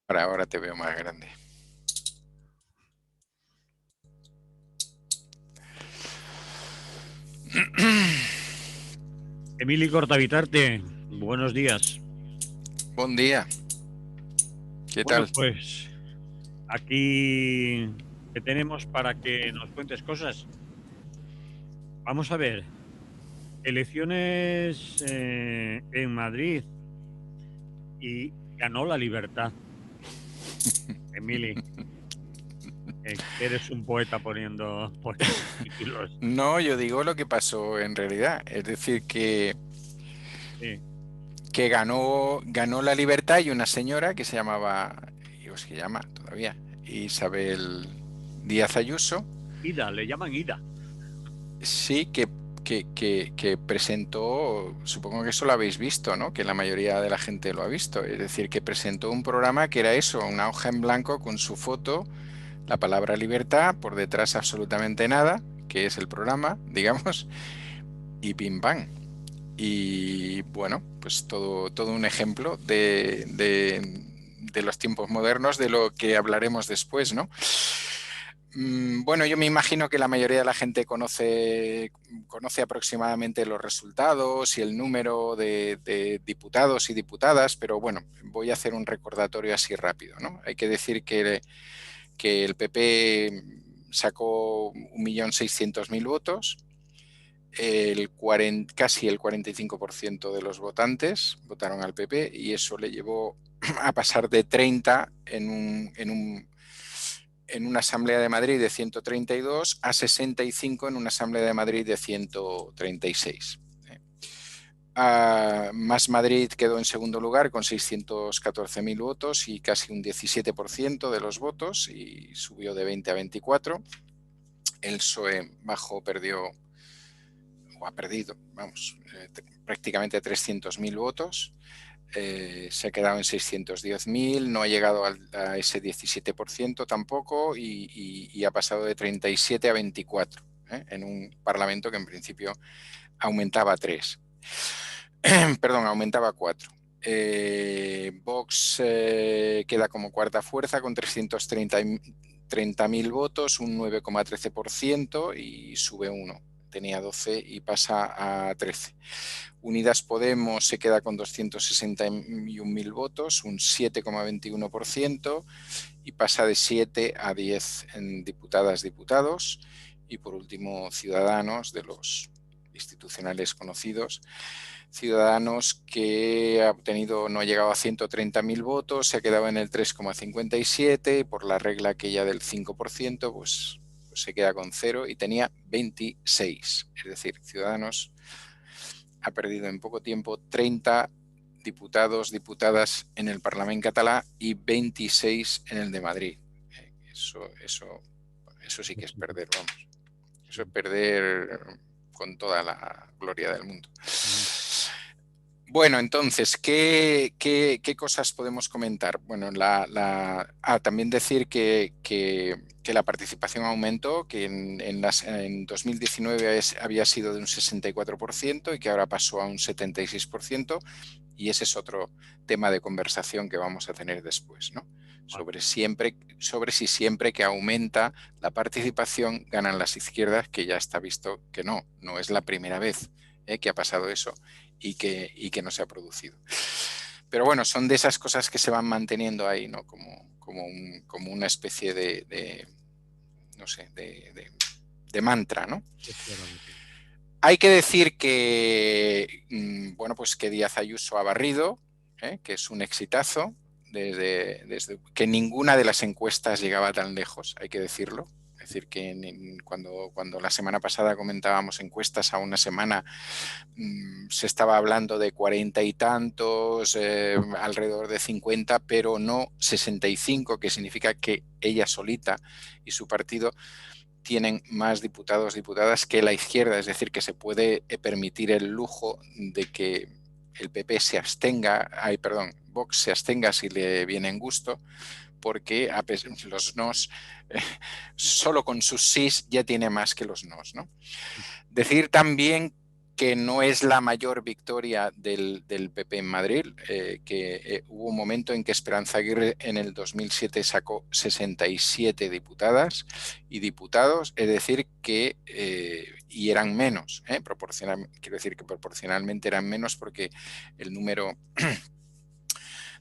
Ahora te veo más grande. Emily Cortavitarte, buenos días. Buen día, ¿qué Bueno, tal? pues aquí te tenemos para que nos cuentes cosas. Vamos a ver, elecciones en Madrid y ganó la libertad. Emily, que eres un poeta poniendo títulos. No, yo digo lo que pasó en realidad. Es decir, Sí, que ganó la libertad y una señora que se llamaba, o se llama todavía, Isabel Díaz Ayuso, Ida, le llaman Ida. sí que presentó, supongo que eso lo habéis visto, ¿no? Que la mayoría de la gente lo ha visto. Es decir, que presentó un programa que era eso, una hoja en blanco con su foto, la palabra libertad, por detrás absolutamente nada, que es el programa, digamos, y pim pam. Y bueno, pues todo un ejemplo de los tiempos modernos, de lo que hablaremos después, ¿no? Bueno, yo me imagino que la mayoría de la gente conoce aproximadamente los resultados y el número de diputados y diputadas, pero bueno, voy a hacer un recordatorio así rápido, ¿no? Hay que decir que el PP sacó 1.600.000 votos, casi el 45% de los votantes votaron al PP y eso le llevó a pasar de 30 en una Asamblea de Madrid de 132 a 65 en una Asamblea de Madrid de 136. Más Madrid quedó en segundo lugar con 614.000 votos y casi un 17% de los votos y subió de 20 a 24. El PSOE perdió o ha perdido, vamos, prácticamente 300.000 votos. Se ha quedado en 610.000, no ha llegado a ese 17% tampoco y ha pasado de 37 a 24, en un parlamento que en principio aumentaba a 3. Perdón, aumentaba a 4. Vox queda como cuarta fuerza con 330.000 votos, un 9,13% y sube 1. Tenía 12 y pasa a 13. Unidas Podemos se queda con 261.000 votos, un 7,21% y pasa de 7 a 10 en diputados. Y por último, Ciudadanos, de los institucionales conocidos, Ciudadanos que ha obtenido, no ha llegado a 130.000 votos, se ha quedado en el 3,57 y por la regla aquella del 5%, pues se queda con 0 y tenía 26. Es decir, Ciudadanos ha perdido en poco tiempo 30 diputados, diputadas en el Parlamento catalán y 26 en el de Madrid. Eso sí que es perder, vamos. Eso es perder con toda la gloria del mundo. Bueno, entonces, ¿qué cosas podemos comentar? Bueno, también decir que la participación aumentó, que en 2019 había sido de un 64% y que ahora pasó a un 76%, y ese es otro tema de conversación que vamos a tener después, ¿no? Sobre si siempre que aumenta la participación ganan las izquierdas, que ya está visto que no es la primera vez que ha pasado eso y que no se ha producido. Pero bueno, son de esas cosas que se van manteniendo ahí, ¿no? Como una especie no sé, de mantra, ¿no? Hay que decir que, bueno, pues que Díaz Ayuso ha barrido, que es un exitazo, desde que ninguna de las encuestas llegaba tan lejos, hay que decirlo. Es decir, que cuando la semana pasada comentábamos encuestas a una semana, se estaba hablando de 40 y tantos, alrededor de 50, pero no 65, que significa que ella solita y su partido tienen más diputados, diputadas que la izquierda, es decir, que se puede permitir el lujo de que el PP se abstenga, Vox se abstenga si le viene en gusto, porque los nos, solo con sus sís ya tiene más que los nos, ¿no? Decir también que no es la mayor victoria del PP en Madrid, que hubo un momento en que Esperanza Aguirre en el 2007 sacó 67 diputadas y diputados, es decir, que y eran menos, quiero decir que proporcionalmente eran menos porque el número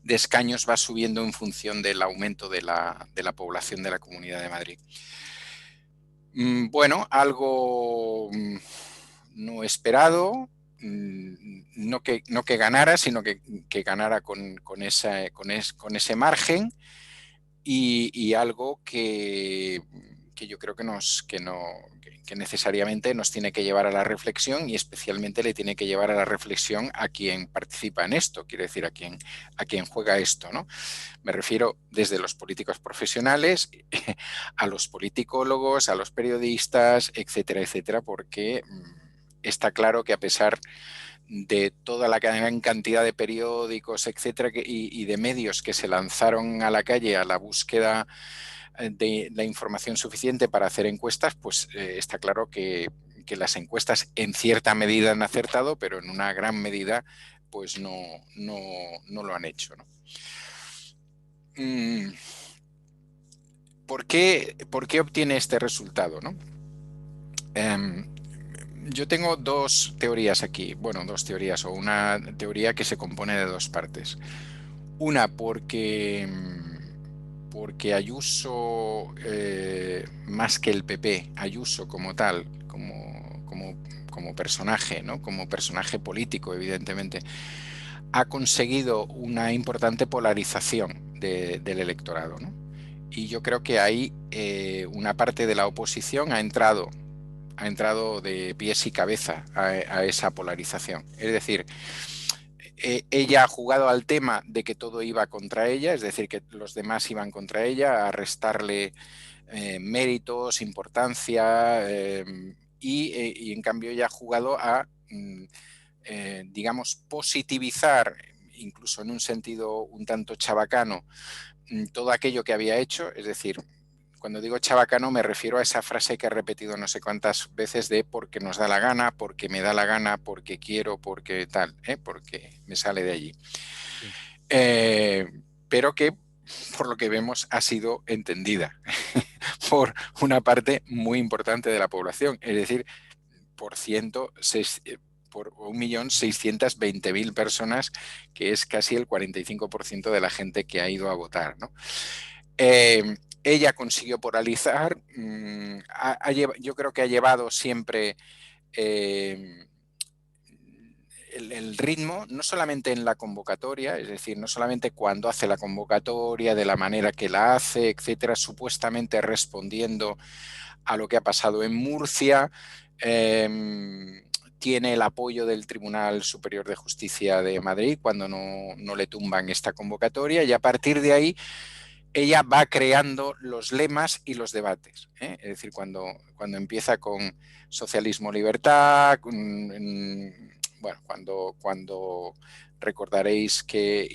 de escaños va subiendo en función del aumento de la población de la Comunidad de Madrid. Bueno, algo no esperado, no que ganara, sino que ganara con ese margen y algo que yo creo que necesariamente nos tiene que llevar a la reflexión y especialmente le tiene que llevar a la reflexión a quien participa en esto, quiero decir, a quien juega esto, ¿no? Me refiero desde los políticos profesionales a los politicólogos, a los periodistas, etcétera, etcétera, porque está claro que a pesar de toda la gran cantidad de periódicos, etcétera, y de medios que se lanzaron a la calle a la búsqueda de la información suficiente para hacer encuestas, pues está claro que las encuestas en cierta medida han acertado, pero en una gran medida pues no lo han hecho, ¿no? ¿Por qué obtiene este resultado, no? Yo tengo dos teorías aquí, bueno, dos teorías, o una teoría que se compone de dos partes. Una porque Ayuso, más que el PP, Ayuso como tal, como personaje, ¿no? Como personaje político, evidentemente, ha conseguido una importante polarización del electorado, ¿no? Y yo creo que ahí una parte de la oposición ha entrado de pies y cabeza a esa polarización. Es decir, ella ha jugado al tema de que todo iba contra ella, es decir, que los demás iban contra ella, a restarle méritos, importancia, y en cambio ella ha jugado a, digamos, positivizar, incluso en un sentido un tanto chabacano, todo aquello que había hecho, es decir, cuando digo chabacano me refiero a esa frase que he repetido no sé cuántas veces de porque nos da la gana, porque me da la gana, porque quiero, porque tal, porque me sale de allí. Sí. Pero que, por lo que vemos, ha sido entendida por una parte muy importante de la población, es decir, por 1.620.000 personas, que es casi el 45% de la gente que ha ido a votar, ¿no? Ella consiguió polarizar, yo creo que ha llevado siempre el ritmo, no solamente en la convocatoria, es decir, no solamente cuando hace la convocatoria, de la manera que la hace, etcétera, supuestamente respondiendo a lo que ha pasado en Murcia, tiene el apoyo del Tribunal Superior de Justicia de Madrid cuando no le tumban esta convocatoria, y a partir de ahí ella va creando los lemas y los debates. Es decir, cuando empieza con socialismo-libertad, bueno, cuando recordaréis que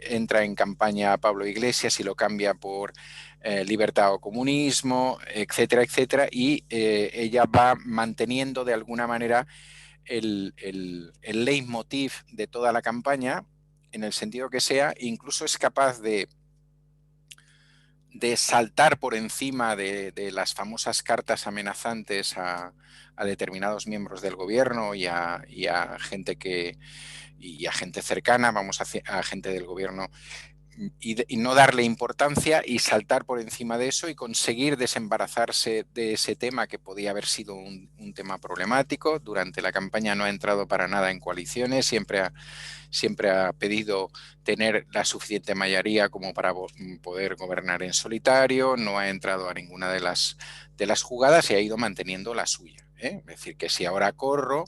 entra en campaña Pablo Iglesias y lo cambia por libertad o comunismo, etcétera, etcétera, y ella va manteniendo de alguna manera el leitmotiv de toda la campaña, en el sentido que sea, incluso es capaz de saltar por encima de las famosas cartas amenazantes a determinados miembros del gobierno y a gente y a gente cercana, a gente del gobierno, y no darle importancia y saltar por encima de eso y conseguir desembarazarse de ese tema que podía haber sido un tema problemático. Durante la campaña no ha entrado para nada en coaliciones, siempre ha pedido tener la suficiente mayoría como para poder gobernar en solitario, no ha entrado a ninguna de las jugadas y ha ido manteniendo la suya. Es decir, que si ahora corro,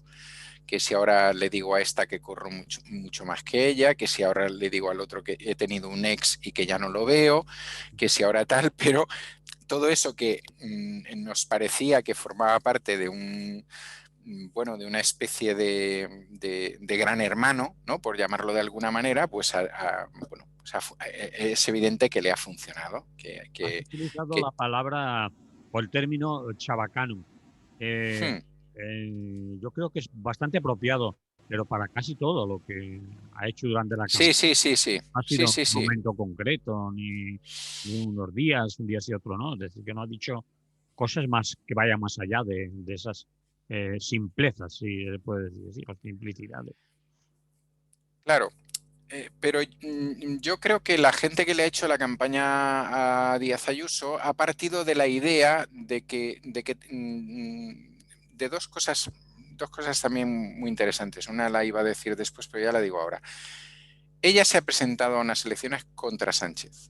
que si ahora le digo a esta que corro mucho más que ella, que si ahora le digo al otro que he tenido un ex y que ya no lo veo, que si ahora tal, pero todo eso que nos parecía que formaba parte de de una especie de gran hermano, ¿no? Por llamarlo de alguna manera, pues, es evidente que le ha funcionado. Has utilizado la palabra o el término chabacano. Eh, Hmm. Yo creo que es bastante apropiado, pero para casi todo lo que ha hecho durante la Sí, campaña sí, sí, sí. no ha Sí, sido en sí, un sí. momento concreto, ni unos días, un día sí otro no. Es decir, que no ha dicho cosas más que vayan más allá de esas simplezas, si se puede decir, o simplicidades. Claro. Pero yo creo que la gente que le ha hecho la campaña a Díaz Ayuso ha partido de la idea de dos cosas también muy interesantes. Una la iba a decir después, pero ya la digo ahora. Ella se ha presentado a unas elecciones contra Sánchez,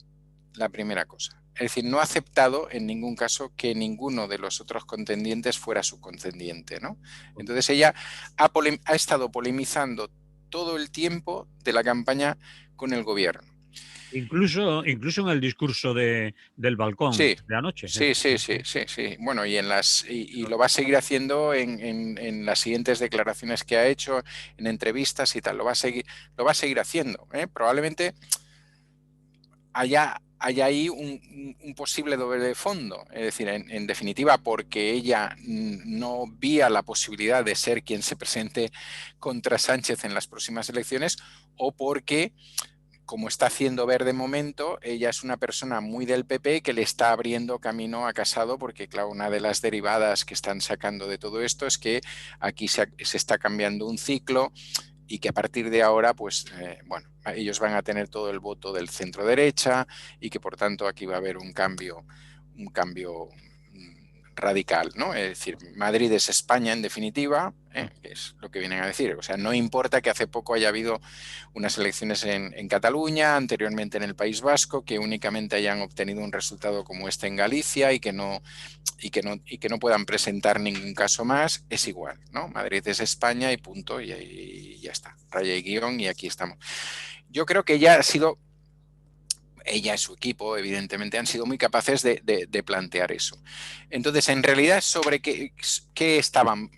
la primera cosa. Es decir, no ha aceptado en ningún caso que ninguno de los otros contendientes fuera su contendiente, ¿no? Entonces ella ha estado polemizando todo el tiempo de la campaña con el gobierno. Incluso en el discurso del balcón Sí, de anoche. sí, sí, sí, sí, sí. Bueno, y lo va a seguir haciendo en las siguientes declaraciones que ha hecho, en entrevistas y tal. Lo va a seguir haciendo, ¿eh? Probablemente haya ahí un posible doble de fondo. Es decir, en definitiva, porque ella no vía la posibilidad de ser quien se presente contra Sánchez en las próximas elecciones, o porque, como está haciendo ver de momento, ella es una persona muy del PP que le está abriendo camino a Casado, porque claro, una de las derivadas que están sacando de todo esto es que aquí se está cambiando un ciclo y que a partir de ahora, pues, bueno, ellos van a tener todo el voto del centro derecha y que por tanto aquí va a haber un cambio radical, ¿no? Es decir, Madrid es España en definitiva, que es lo que vienen a decir. O sea, no importa que hace poco haya habido unas elecciones en Cataluña, anteriormente en el País Vasco, que únicamente hayan obtenido un resultado como este en Galicia y que no puedan presentar ningún caso más, es igual, ¿no? Madrid es España y punto, y ya está. Raya y guión y aquí estamos. Yo creo que ella y su equipo, evidentemente, han sido muy capaces de plantear eso. Entonces, en realidad, ¿sobre qué estaban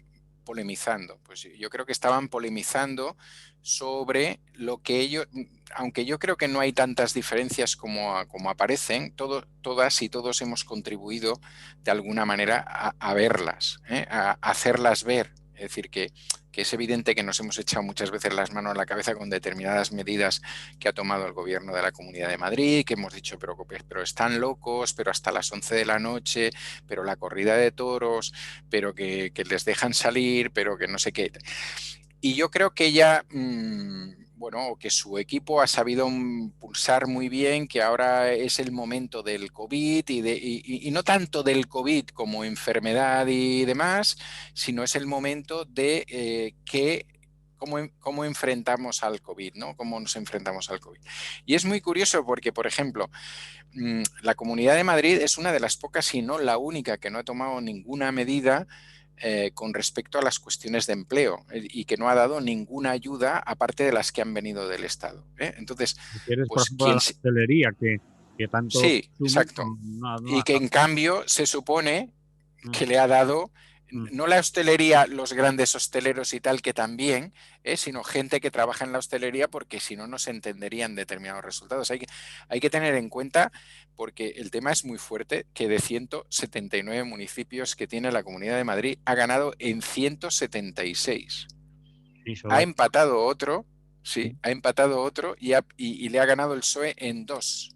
polemizando? Pues yo creo que estaban polemizando sobre lo que ellos, aunque yo creo que no hay tantas diferencias como aparecen, todas y todos hemos contribuido de alguna manera a verlas, a hacerlas ver. Es decir, que es evidente que nos hemos echado muchas veces las manos a la cabeza con determinadas medidas que ha tomado el gobierno de la Comunidad de Madrid, que hemos dicho, pero están locos, pero hasta las 11 de la noche, pero la corrida de toros, pero que les dejan salir, pero que no sé qué. Y yo creo que ella, bueno, que su equipo ha sabido pulsar muy bien que ahora es el momento del COVID y no tanto del COVID como enfermedad y demás, sino es el momento de cómo enfrentamos al COVID, ¿no? Cómo nos enfrentamos al COVID. Y es muy curioso porque, por ejemplo, la Comunidad de Madrid es una de las pocas, y no la única, que no ha tomado ninguna medida con respecto a las cuestiones de empleo y que no ha dado ninguna ayuda aparte de las que han venido del Estado. Entonces, ¿Quieres, por pues ejemplo, la hostelería que tanto sí, consume? exacto. No ha Y que estado. en cambio se supone Mm, que le ha dado, mm. no la hostelería, los grandes hosteleros y tal, que también, sino gente que trabaja en la hostelería, porque si no, no se entenderían determinados resultados. Hay que tener en cuenta, porque el tema es muy fuerte, que de 179 municipios que tiene la Comunidad de Madrid, ha ganado en 176. Sí, solo Ha hay. empatado otro, Sí, sí, ha empatado otro y le ha ganado el PSOE en dos.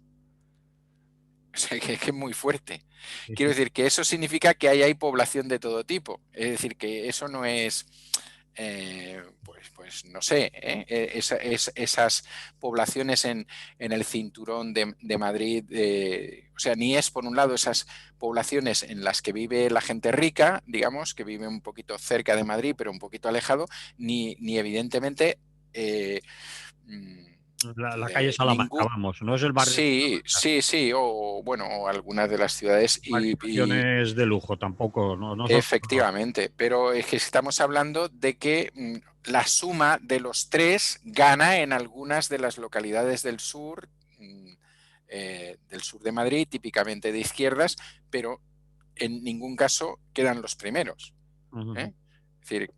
O sea, que es muy fuerte. sí, Quiero sí. decir que eso significa que ahí hay población de todo tipo. Es decir, que eso no es, pues no sé, esas poblaciones en el cinturón de Madrid, o sea, ni es por un lado esas poblaciones en las que vive la gente rica, digamos, que vive un poquito cerca de Madrid, pero un poquito alejado, ni evidentemente... eh, mm, La calle Salamanca, ningún, vamos, no es el barrio de sí, Salamanca. sí, sí, o bueno, o algunas de las ciudades y Urbanizaciones de lujo tampoco, no son. efectivamente, pero es que estamos hablando de que la suma de los tres gana en algunas de las localidades del sur de Madrid, típicamente de izquierdas, pero en ningún caso quedan los primeros. Ujú. ¿eh? Es decir,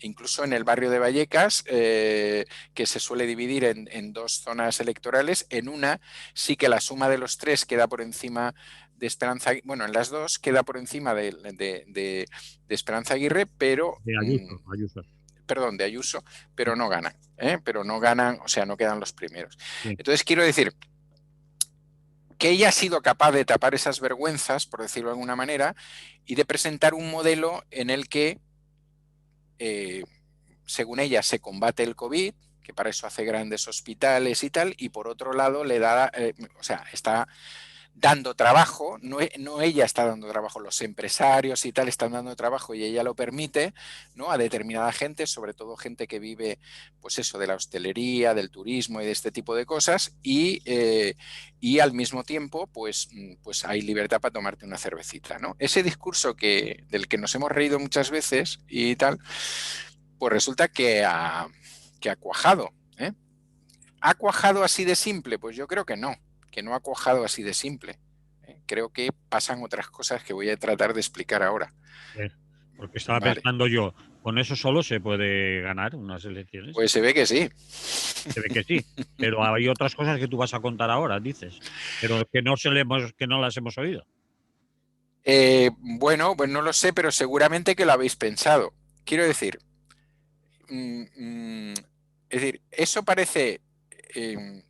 incluso en el barrio de Vallecas, que se suele dividir en dos zonas electorales, en una sí que la suma de los tres queda por encima de Esperanza, bueno, en las dos queda por encima de Esperanza Aguirre, pero De Ayuso, Ayuso. perdón, de Ayuso, pero no ganan, pero no ganan, o sea, no quedan los primeros. Sí. Entonces quiero decir que ella ha sido capaz de tapar esas vergüenzas, por decirlo de alguna manera, y de presentar un modelo en el que, según ella, se combate el COVID, que para eso hace grandes hospitales y tal, y por otro lado le da, o sea, está dando trabajo, no ella está dando trabajo, los empresarios y tal están dando trabajo y ella lo permite, ¿no? A determinada gente, sobre todo gente que vive, pues eso, de la hostelería, del turismo y de este tipo de cosas, y al mismo tiempo, pues hay libertad para tomarte una cervecita, ¿no? Ese discurso del que nos hemos reído muchas veces y tal, pues resulta que ha cuajado, ¿eh? ¿Ha cuajado así de simple? Pues yo creo que no ha cuajado así de simple. Creo que pasan otras cosas que voy a tratar de explicar ahora. Porque estaba Vale. pensando yo, con eso solo se puede ganar unas elecciones. Pues se ve que sí. Se ve que sí, pero hay otras cosas que tú vas a contar ahora, dices, pero que que no las hemos oído. Bueno, pues no lo sé, pero seguramente que lo habéis pensado. Quiero decir, es decir, eso parece, eh,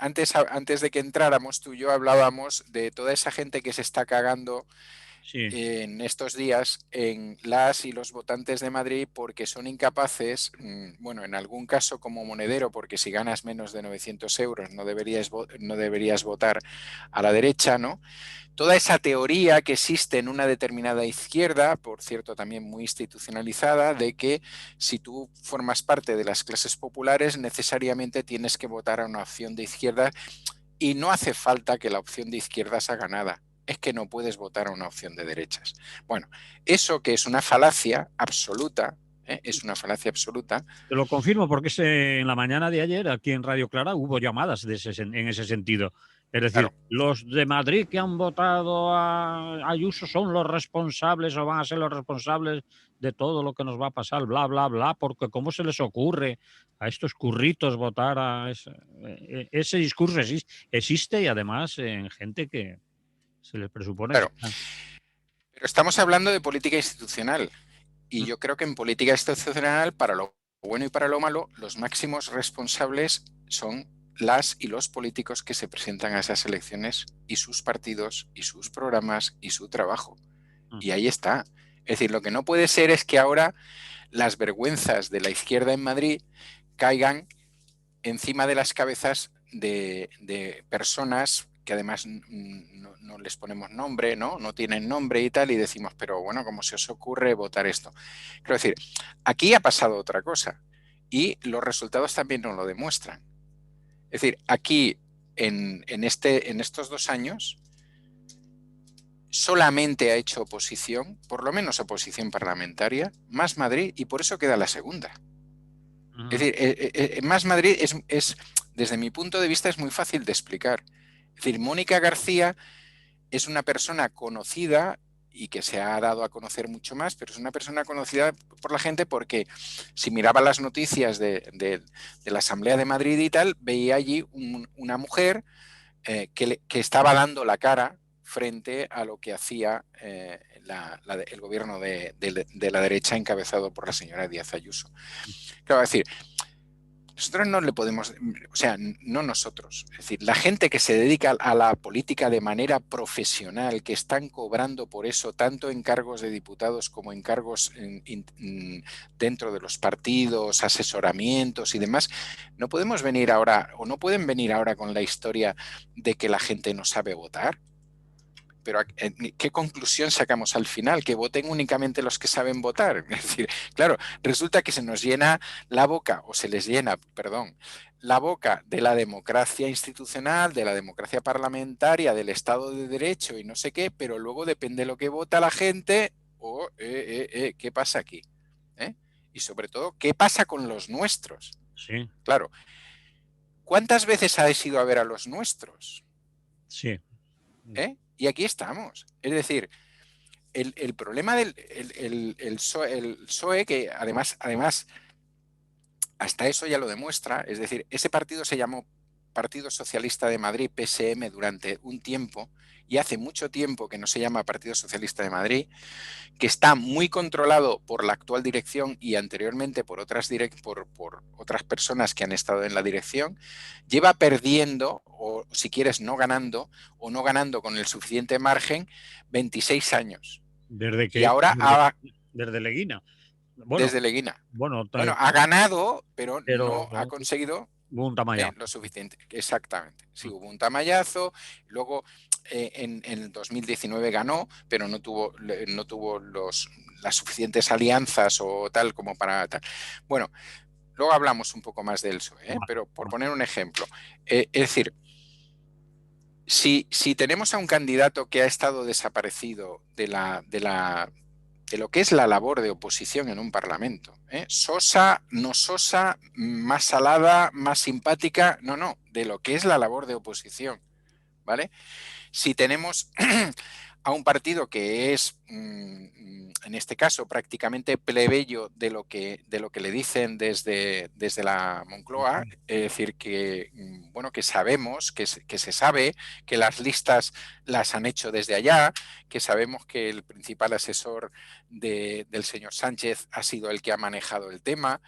antes de que entráramos, tú y yo hablábamos de toda esa gente que se está cagando Sí, en estos días en las y los votantes de Madrid porque son incapaces, bueno, en algún caso como monedero, porque si ganas menos de 900 euros no deberías votar a la derecha, ¿no? Toda esa teoría que existe en una determinada izquierda, por cierto, también muy institucionalizada, de que si tú formas parte de las clases populares, necesariamente tienes que votar a una opción de izquierda y no hace falta que la opción de izquierdas haga nada. Es que no puedes votar a una opción de derechas. Bueno, eso que es una falacia absoluta, es una falacia absoluta. te lo confirmo porque en la mañana de ayer aquí en Radio Clara hubo llamadas en ese sentido. Es decir, Claro, los de Madrid que han votado a Ayuso son los responsables o van a ser los responsables de todo lo que nos va a pasar, bla, bla, bla, porque ¿cómo se les ocurre a estos curritos votar a ese discurso existe y además en gente que se les presupone que claro. está. Pero estamos hablando de política institucional. Y Mm, yo creo que en política institucional, para lo bueno y para lo malo, los máximos responsables son las y los políticos que se presentan a esas elecciones y sus partidos y sus programas y su trabajo. mm. Y ahí está. Es decir, lo que no puede ser es que ahora las vergüenzas de la izquierda en Madrid caigan encima de las cabezas de personas que además no les ponemos nombre, ¿no? No tienen nombre y tal, y decimos, pero bueno, ¿cómo se os ocurre votar esto? Quiero decir, aquí ha pasado otra cosa y los resultados también nos lo demuestran. Es decir, aquí en estos 2 años solamente ha hecho oposición, por lo menos oposición parlamentaria, Más Madrid, y por eso queda la segunda. Es Ujú. decir, Más Madrid desde mi punto de vista, es muy fácil de explicar. Es decir, Mónica García es una persona conocida y que se ha dado a conocer mucho más, pero es una persona conocida por la gente porque si miraba las noticias de la Asamblea de Madrid y tal, veía allí una mujer que estaba dando la cara frente a lo que hacía el gobierno de la derecha encabezado por la señora Díaz Ayuso. Claro, es decir, nosotros no le podemos, o sea, no nosotros, es decir, la gente que se dedica a la política de manera profesional, que están cobrando por eso, tanto en cargos de diputados como en cargos dentro de los partidos, asesoramientos y demás, no podemos venir ahora, o no pueden venir ahora con la historia de que la gente no sabe votar. Pero ¿qué conclusión sacamos al final? Que voten únicamente los que saben votar. Es decir, claro, resulta que se nos llena la boca, o se les llena, perdón, la boca de la democracia institucional, de la democracia parlamentaria, del Estado de Derecho y no sé qué, pero luego depende de lo que vota la gente, ¿qué pasa aquí? ¿Eh? Y sobre todo, ¿qué pasa con los nuestros? Sí, Claro, ¿cuántas veces habéis ido a ver a los nuestros? sí. ¿Eh? Y aquí estamos. Es decir, el problema del el PSOE, que además hasta eso ya lo demuestra, es decir, ese partido se llamó Partido Socialista de Madrid, PSM, durante un tiempo, y hace mucho tiempo que no se llama Partido Socialista de Madrid, que está muy controlado por la actual dirección y anteriormente por por otras personas que han estado en la dirección, lleva perdiendo, o si quieres no ganando, o no ganando con el suficiente margen, 26 años. ¿Desde Y qué? ahora Desde Leguina. Bueno, desde Leguina. bueno, Bueno, ha ganado, pero pero no ha conseguido hubo un tamaño. lo suficiente. Exactamente. Sí, hubo un tamallazo, luego en el 2019 ganó, pero no tuvo las suficientes alianzas o tal como para tal. Bueno, luego hablamos un poco más del PSOE, ¿eh? Pero por poner un ejemplo, es decir, si tenemos a un candidato que ha estado desaparecido de lo que es la labor de oposición en un parlamento, ¿eh? Sosa, no sosa, más salada, más simpática, no, de lo que es la labor de oposición, ¿vale? Si tenemos a un partido que es, en este caso, prácticamente plebeyo de lo que le dicen desde la Moncloa, es decir, que, bueno, que sabemos, que se sabe que las listas las han hecho desde allá, que sabemos que el principal asesor del señor Sánchez ha sido el que ha manejado el tema,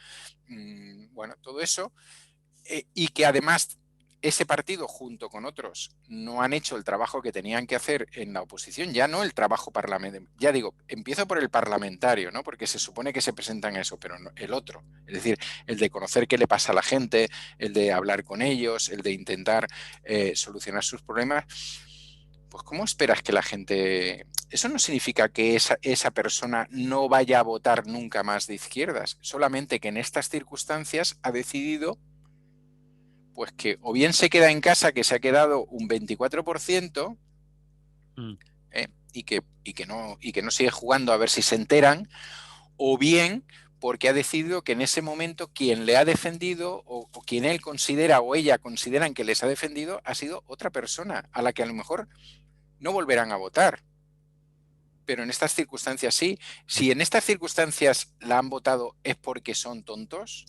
bueno, todo eso, y que además ese partido junto con otros no han hecho el trabajo que tenían que hacer en la oposición, ya no el trabajo parlamentario, ya digo, empiezo por el parlamentario, ¿no? Porque se supone que se presentan a eso, pero no, el otro, es decir, el de conocer qué le pasa a la gente, el de hablar con ellos, el de intentar solucionar sus problemas, pues ¿cómo esperas que la gente... Eso no significa que esa persona no vaya a votar nunca más de izquierdas, solamente que en estas circunstancias ha decidido pues que o bien se queda en casa, que se ha quedado un 24%, y que no sigue jugando a ver si se enteran, o bien porque ha decidido que en ese momento quien le ha defendido o quien él considera o ella consideran que les ha defendido ha sido otra persona a la que a lo mejor no volverán a votar. Pero en estas circunstancias sí. Si en estas circunstancias la han votado es porque son tontos,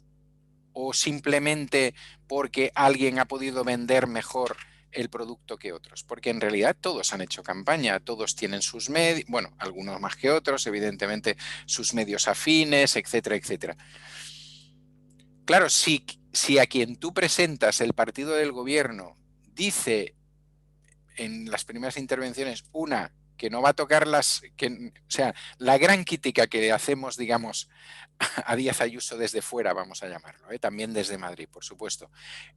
o simplemente porque alguien ha podido vender mejor el producto que otros, porque en realidad todos han hecho campaña, todos tienen sus medios, bueno, algunos más que otros, evidentemente sus medios afines, etcétera, etcétera. Claro, si a quien tú presentas el partido del gobierno dice en las primeras intervenciones que no va a tocar o sea, la gran crítica que le hacemos, digamos, a Díaz Ayuso desde fuera, vamos a llamarlo, también desde Madrid, por supuesto,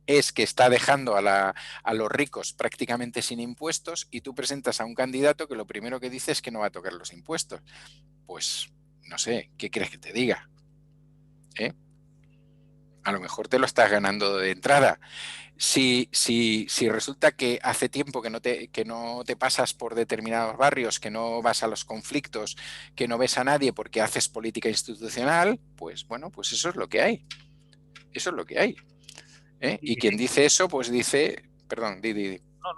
es que está dejando a los ricos prácticamente sin impuestos, y tú presentas a un candidato que lo primero que dice es que no va a tocar los impuestos. Pues no sé, ¿qué crees que te diga? A lo mejor te lo estás ganando de entrada. Si resulta que hace tiempo que no te pasas por determinados barrios, que no vas a los conflictos, que no ves a nadie porque haces política institucional, pues bueno, pues eso es lo que hay. Eso es lo que hay. Y quien dice eso, pues dice... Perdón, di. No,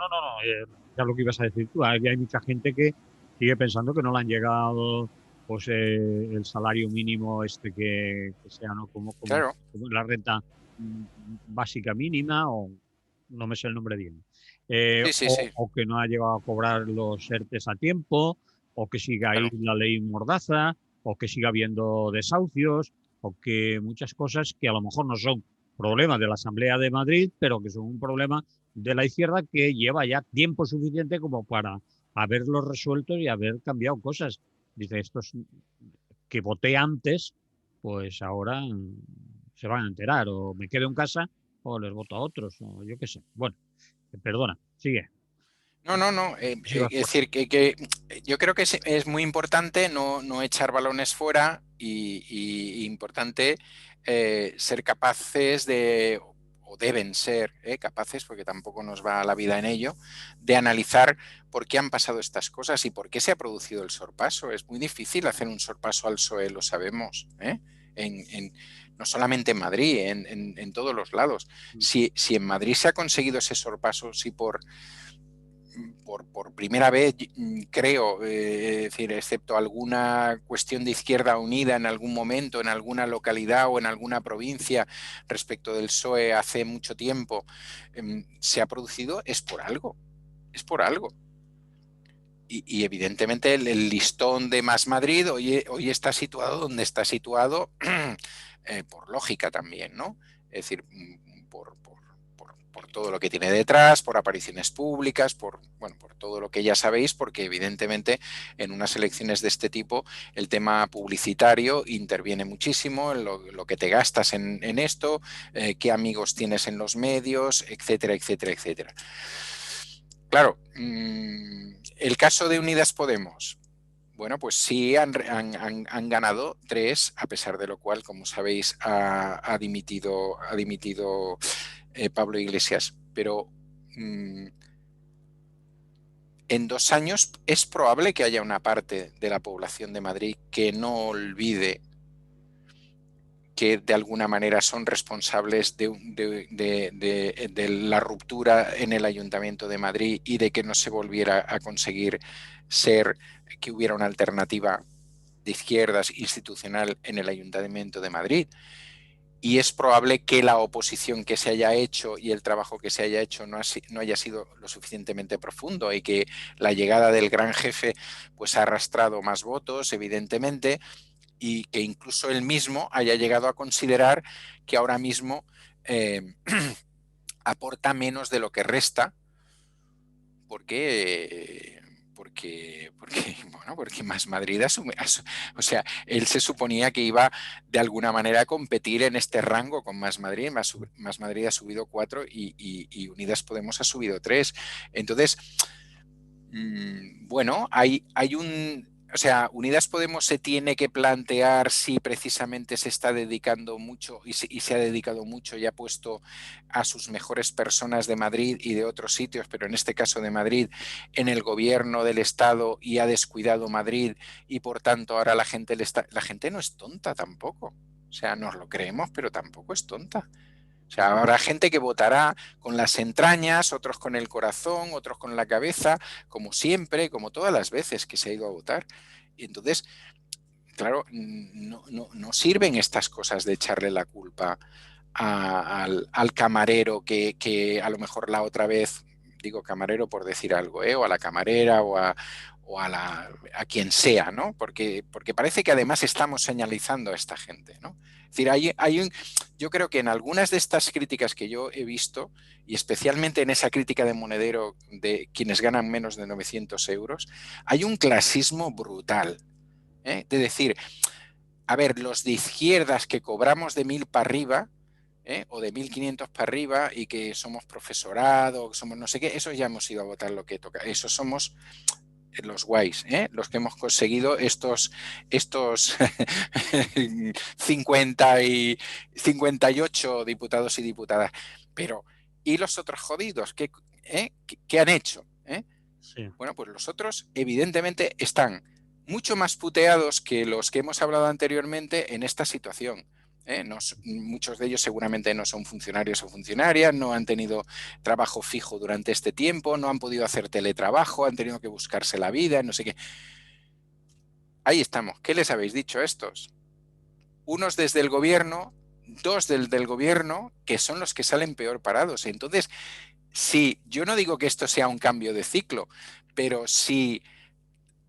ya lo que ibas a decir tú. Hay mucha gente que sigue pensando que no le han llegado pues el salario mínimo que sea, ¿no? Claro. Como la renta básica mínima, o no me sé el nombre bien. Sí. O que no ha llegado a cobrar los ERTES a tiempo, o que siga ahí Claro. la ley Mordaza, o que siga habiendo desahucios, o que muchas cosas que a lo mejor no son problemas de la Asamblea de Madrid, pero que son un problema de la izquierda que lleva ya tiempo suficiente como para haberlos resuelto y haber cambiado cosas. Dice, estos que voté antes, pues ahora se van a enterar, o me quedo en casa o les voto a otros, o yo qué sé. Bueno, perdona, sigue. No. Es decir, que yo creo que es muy importante no echar balones fuera y importante ser capaces de, o deben ser capaces, porque tampoco nos va la vida en ello, de analizar por qué han pasado estas cosas y por qué se ha producido el sorpaso. Es muy difícil hacer un sorpaso al PSOE, lo sabemos, no solamente en Madrid, en todos los lados. Si en Madrid se ha conseguido ese sorpaso, si por por primera vez, creo, es decir, excepto alguna cuestión de Izquierda Unida en algún momento, en alguna localidad o en alguna provincia respecto del PSOE hace mucho tiempo, se ha producido, es por algo, es por algo. Y evidentemente el listón de Más Madrid hoy está situado donde está situado por lógica también, ¿no? Es decir, por todo lo que tiene detrás, por apariciones públicas, bueno, por todo lo que ya sabéis, porque evidentemente en unas elecciones de este tipo el tema publicitario interviene muchísimo, en lo que te gastas en esto, qué amigos tienes en los medios, etcétera, etcétera, etcétera. Claro, el caso de Unidas Podemos, bueno, pues sí han ganado 3, a pesar de lo cual, como sabéis, ha dimitido Pablo Iglesias. Pero en 2 años es probable que haya una parte de la población de Madrid que no olvide que de alguna manera son responsables de la ruptura en el Ayuntamiento de Madrid y de que no se volviera a conseguir que hubiera una alternativa de izquierdas institucional en el Ayuntamiento de Madrid. Y es probable que la oposición que se haya hecho y el trabajo que se haya hecho no haya sido lo suficientemente profundo y que la llegada del gran jefe pues ha arrastrado más votos, evidentemente, y que incluso él mismo haya llegado a considerar que ahora mismo aporta menos de lo que resta, porque Más Madrid asume, o sea, él se suponía que iba de alguna manera a competir en este rango con Más Madrid. Más Madrid ha subido 4 y Unidas Podemos ha subido 3. Entonces, bueno, hay un... O sea, Unidas Podemos se tiene que plantear si precisamente se está dedicando mucho y se ha dedicado mucho y ha puesto a sus mejores personas de Madrid y de otros sitios, pero en este caso de Madrid, en el gobierno del Estado y ha descuidado Madrid y por tanto ahora la gente no es tonta tampoco. O sea, nos lo creemos, pero tampoco es tonta. O sea, habrá gente que votará con las entrañas, otros con el corazón, otros con la cabeza, como siempre, como todas las veces que se ha ido a votar. Y entonces, claro, no sirven estas cosas de echarle la culpa al camarero que a lo mejor la otra vez, digo camarero por decir algo, o a la camarera a quien sea, ¿no? Porque parece que además estamos señalizando a esta gente, ¿no? Es decir, yo creo que en algunas de estas críticas que yo he visto, y especialmente en esa crítica de Monedero de quienes ganan menos de 900 euros, hay un clasismo brutal, de decir, a ver, los de izquierdas que cobramos de 1.000 para arriba, o de 1.500 para arriba y que somos profesorado, somos no sé qué, eso ya hemos ido a votar lo que toca. Eso somos los guays, los que hemos conseguido estos 50 y 58 diputados y diputadas. Pero, ¿y los otros jodidos? ¿Qué han hecho? Sí. Bueno, pues los otros evidentemente están mucho más puteados que los que hemos hablado anteriormente en esta situación. Muchos de ellos seguramente no son funcionarios o funcionarias, no han tenido trabajo fijo durante este tiempo, no han podido hacer teletrabajo, han tenido que buscarse la vida, no sé qué. Ahí estamos. ¿Qué les habéis dicho a estos? Unos desde el gobierno, 2 del gobierno, que son los que salen peor parados. Entonces, sí, yo no digo que esto sea un cambio de ciclo, pero si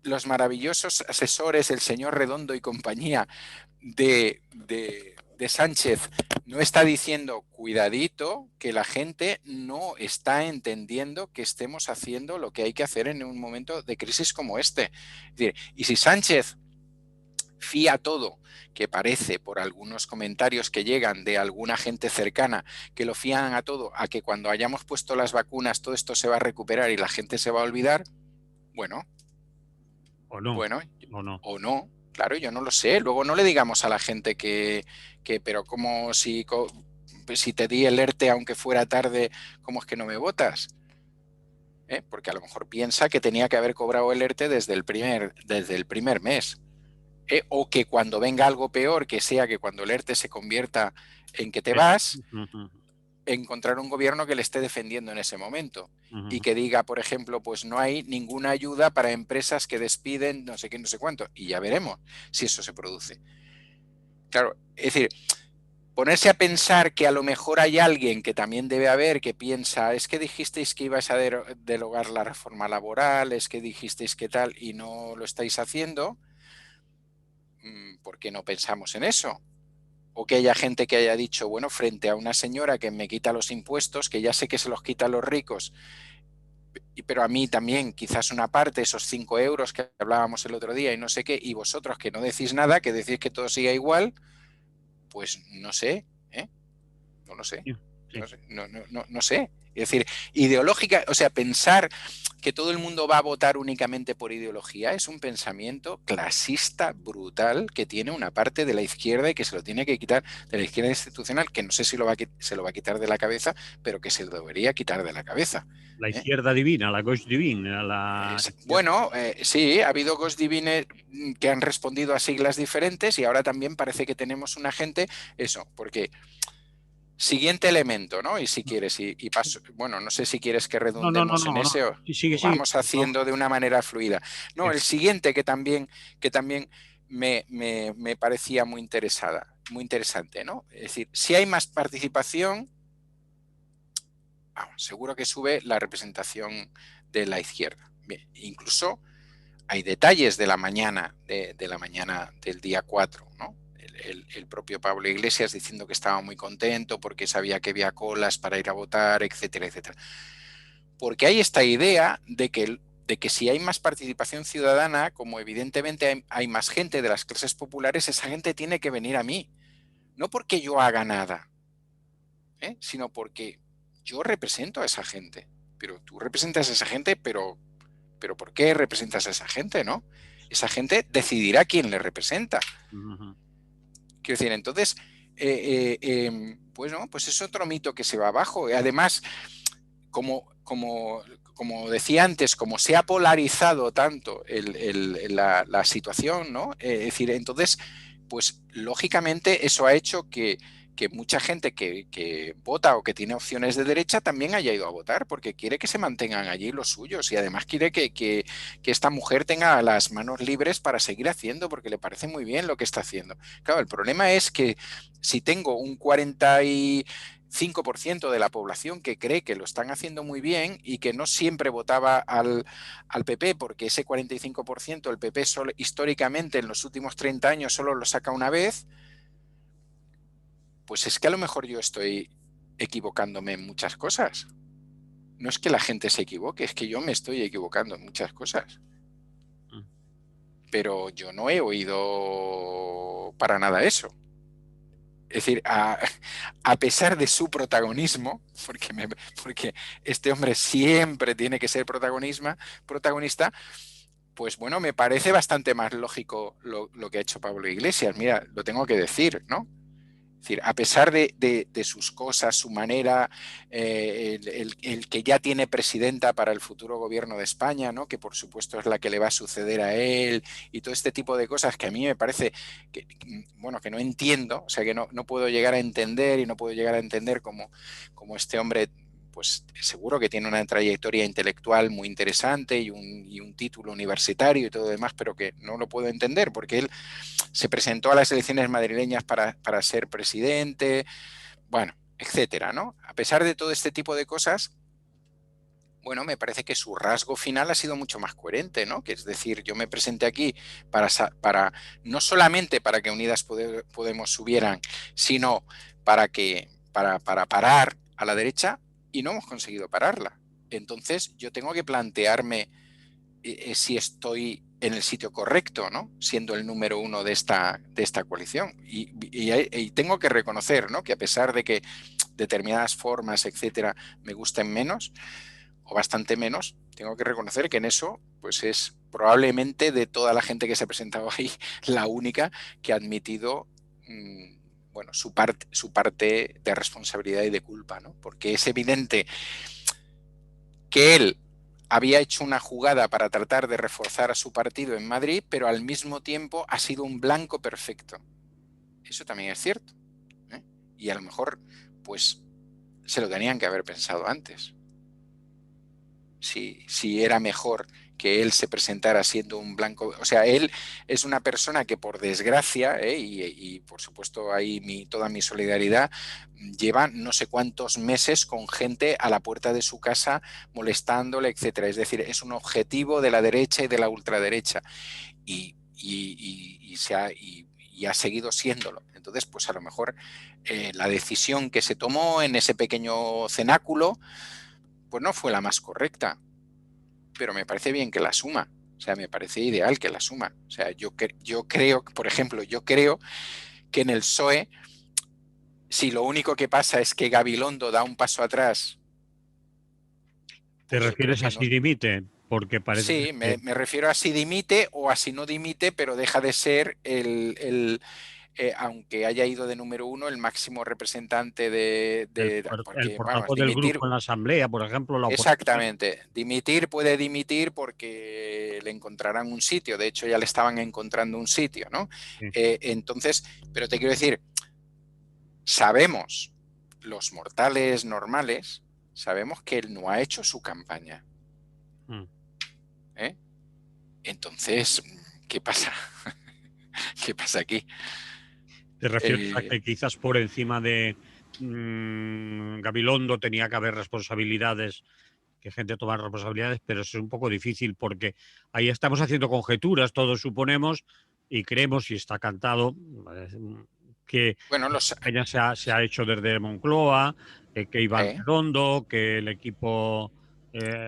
los maravillosos asesores, el señor Redondo y compañía de Sánchez no está diciendo cuidadito, que la gente no está entendiendo que estemos haciendo lo que hay que hacer en un momento de crisis como este. Es decir, y si Sánchez fía todo, que parece por algunos comentarios que llegan de alguna gente cercana, que lo fían a todo, a que cuando hayamos puesto las vacunas todo esto se va a recuperar y la gente se va a olvidar, bueno, o no, claro, yo no lo sé. Luego no le digamos a la gente pero como si te di el ERTE aunque fuera tarde, ¿cómo es que no me votas? Porque a lo mejor piensa que tenía que haber cobrado el ERTE desde el primer mes. O que cuando venga algo peor, que sea que cuando el ERTE se convierta en que te vas, encontrar un gobierno que le esté defendiendo en ese momento y Ujú. que diga, por ejemplo, pues no hay ninguna ayuda para empresas que despiden no sé qué, no sé cuánto, y ya veremos si eso se produce. Claro, es decir, ponerse a pensar que a lo mejor hay alguien que también debe haber que piensa, es que dijisteis que ibais a derogar la reforma laboral, es que dijisteis que tal y no lo estáis haciendo, ¿por qué no pensamos en eso? O que haya gente que haya dicho, bueno, frente a una señora que me quita los impuestos, que ya sé que se los quita a los ricos, pero a mí también quizás una parte, esos 5 euros que hablábamos el otro día y no sé qué, y vosotros que no decís nada, que decís que todo siga igual, pues no sé, ¿eh? No lo sé. Sí, sí. No sé. Es decir, ideológica, o sea, pensar que todo el mundo va a votar únicamente por ideología es un pensamiento clasista brutal que tiene una parte de la izquierda y que se lo tiene que quitar de la izquierda institucional, que no sé si se lo va a quitar de la cabeza, pero que se lo debería quitar de la cabeza. La izquierda divina, la gauche divine, la izquierda. Bueno, sí, ha habido Ghost Divine que han respondido a siglas diferentes y ahora también parece que tenemos una gente, eso, porque siguiente elemento, ¿no? Y si quieres, y paso, bueno, no sé si quieres que No, no, no, redundemos en no, no. ese Sí, sigue, o sigue. vamos No, haciendo de una manera fluida. No, el siguiente que también me parecía muy interesante, ¿no? Es decir, si hay más participación, vamos, seguro que sube la representación de la izquierda. Bien, incluso hay detalles de la mañana, de la mañana del día 4, ¿no? El propio Pablo Iglesias diciendo que estaba muy contento porque sabía que había colas para ir a votar, etcétera, etcétera. Porque hay esta idea de que si hay más participación ciudadana, como evidentemente hay más gente de las clases populares, esa gente tiene que venir a mí. No porque yo haga nada, sino porque yo represento a esa gente. Pero tú representas a esa gente, pero ¿por qué representas a esa gente, no? Esa gente decidirá quién le representa. Ujú. Quiero decir, entonces, pues no, pues es otro mito que se va abajo. Además, como decía antes, como se ha polarizado tanto la situación, ¿no? Es decir, entonces, pues lógicamente eso ha hecho que mucha gente que vota o que tiene opciones de derecha también haya ido a votar, porque quiere que se mantengan allí los suyos y además quiere que esta mujer tenga las manos libres para seguir haciendo, porque le parece muy bien lo que está haciendo. Claro, el problema es que si tengo un 45% de la población que cree que lo están haciendo muy bien y que no siempre votaba al PP, porque ese 45% el PP históricamente en los últimos 30 años solo lo saca una vez, pues es que a lo mejor yo estoy equivocándome en muchas cosas. No es que la gente se equivoque, es que yo me estoy equivocando en muchas cosas. Pero yo no he oído para nada eso. Es decir, a pesar de su protagonismo, porque este hombre siempre tiene que ser protagonista, pues bueno, me parece bastante más lógico lo que ha hecho Pablo Iglesias. Mira, lo tengo que decir, ¿no? Es decir, a pesar de sus cosas, su manera, el que ya tiene presidenta para el futuro gobierno de España, ¿no? Que por supuesto es la que le va a suceder a él y todo este tipo de cosas que a mí me parece bueno, que no entiendo, o sea, que no puedo llegar a entender y no puedo llegar a entender cómo este hombre pues seguro que tiene una trayectoria intelectual muy interesante y un título universitario y todo lo demás, pero que no lo puedo entender porque él se presentó a las elecciones madrileñas para ser presidente, bueno, etcétera, ¿no? A pesar de todo este tipo de cosas, bueno, me parece que su rasgo final ha sido mucho más coherente, ¿no? Que es decir, yo me presenté aquí para no solamente para que Unidas Podemos subieran, sino para parar a la derecha y no hemos conseguido pararla. Entonces, yo tengo que plantearme si estoy en el sitio correcto, ¿no? Siendo el número uno de esta coalición. Y tengo que reconocer, ¿no? Que a pesar de que determinadas formas, etcétera, me gusten menos o bastante menos, tengo que reconocer que en eso, pues es probablemente de toda la gente que se ha presentado ahí, la única que ha admitido bueno, su parte de responsabilidad y de culpa, ¿no? Porque es evidente que él había hecho una jugada para tratar de reforzar a su partido en Madrid, pero al mismo tiempo ha sido un blanco perfecto. Eso también es cierto, ¿eh? Y a lo mejor, pues, se lo tenían que haber pensado antes. Si era mejor que él se presentara siendo un blanco. O sea, él es una persona que por desgracia, y por supuesto ahí toda mi solidaridad, lleva no sé cuántos meses con gente a la puerta de su casa molestándole, etcétera. Es decir, es un objetivo de la derecha y de la ultraderecha. Y ha seguido siéndolo. Entonces, pues a lo mejor la decisión que se tomó en ese pequeño cenáculo, pues no fue la más correcta, pero me parece bien que la suma. O sea, me parece ideal que la suma. O sea, yo creo, por ejemplo, yo creo que en el PSOE, si lo único que pasa es que Gabilondo da un paso atrás, ¿Te pues yo creo refieres a que no. si dimite? Porque parece Sí, que me refiero a si dimite o a si no dimite, pero deja de ser aunque haya ido de número uno, el máximo representante el porque, vamos, portavoz del dimitir. grupo en la asamblea, por ejemplo, la oposición. Exactamente. Dimitir puede dimitir porque le encontrarán un sitio. De hecho, ya le estaban encontrando un sitio, ¿no? Sí. Entonces, pero te quiero decir, sabemos, los mortales normales, sabemos que él no ha hecho su campaña. ¿Eh? Entonces, ¿qué pasa? ¿Qué pasa aquí? ¿Te refieres a que quizás por encima de Gabilondo tenía que haber responsabilidades, que gente tomara responsabilidades, pero eso es un poco difícil porque ahí estamos haciendo conjeturas, todos suponemos y creemos, y está cantado, que Bueno, la campaña se ha hecho desde Moncloa, que Iván Redondo, que el equipo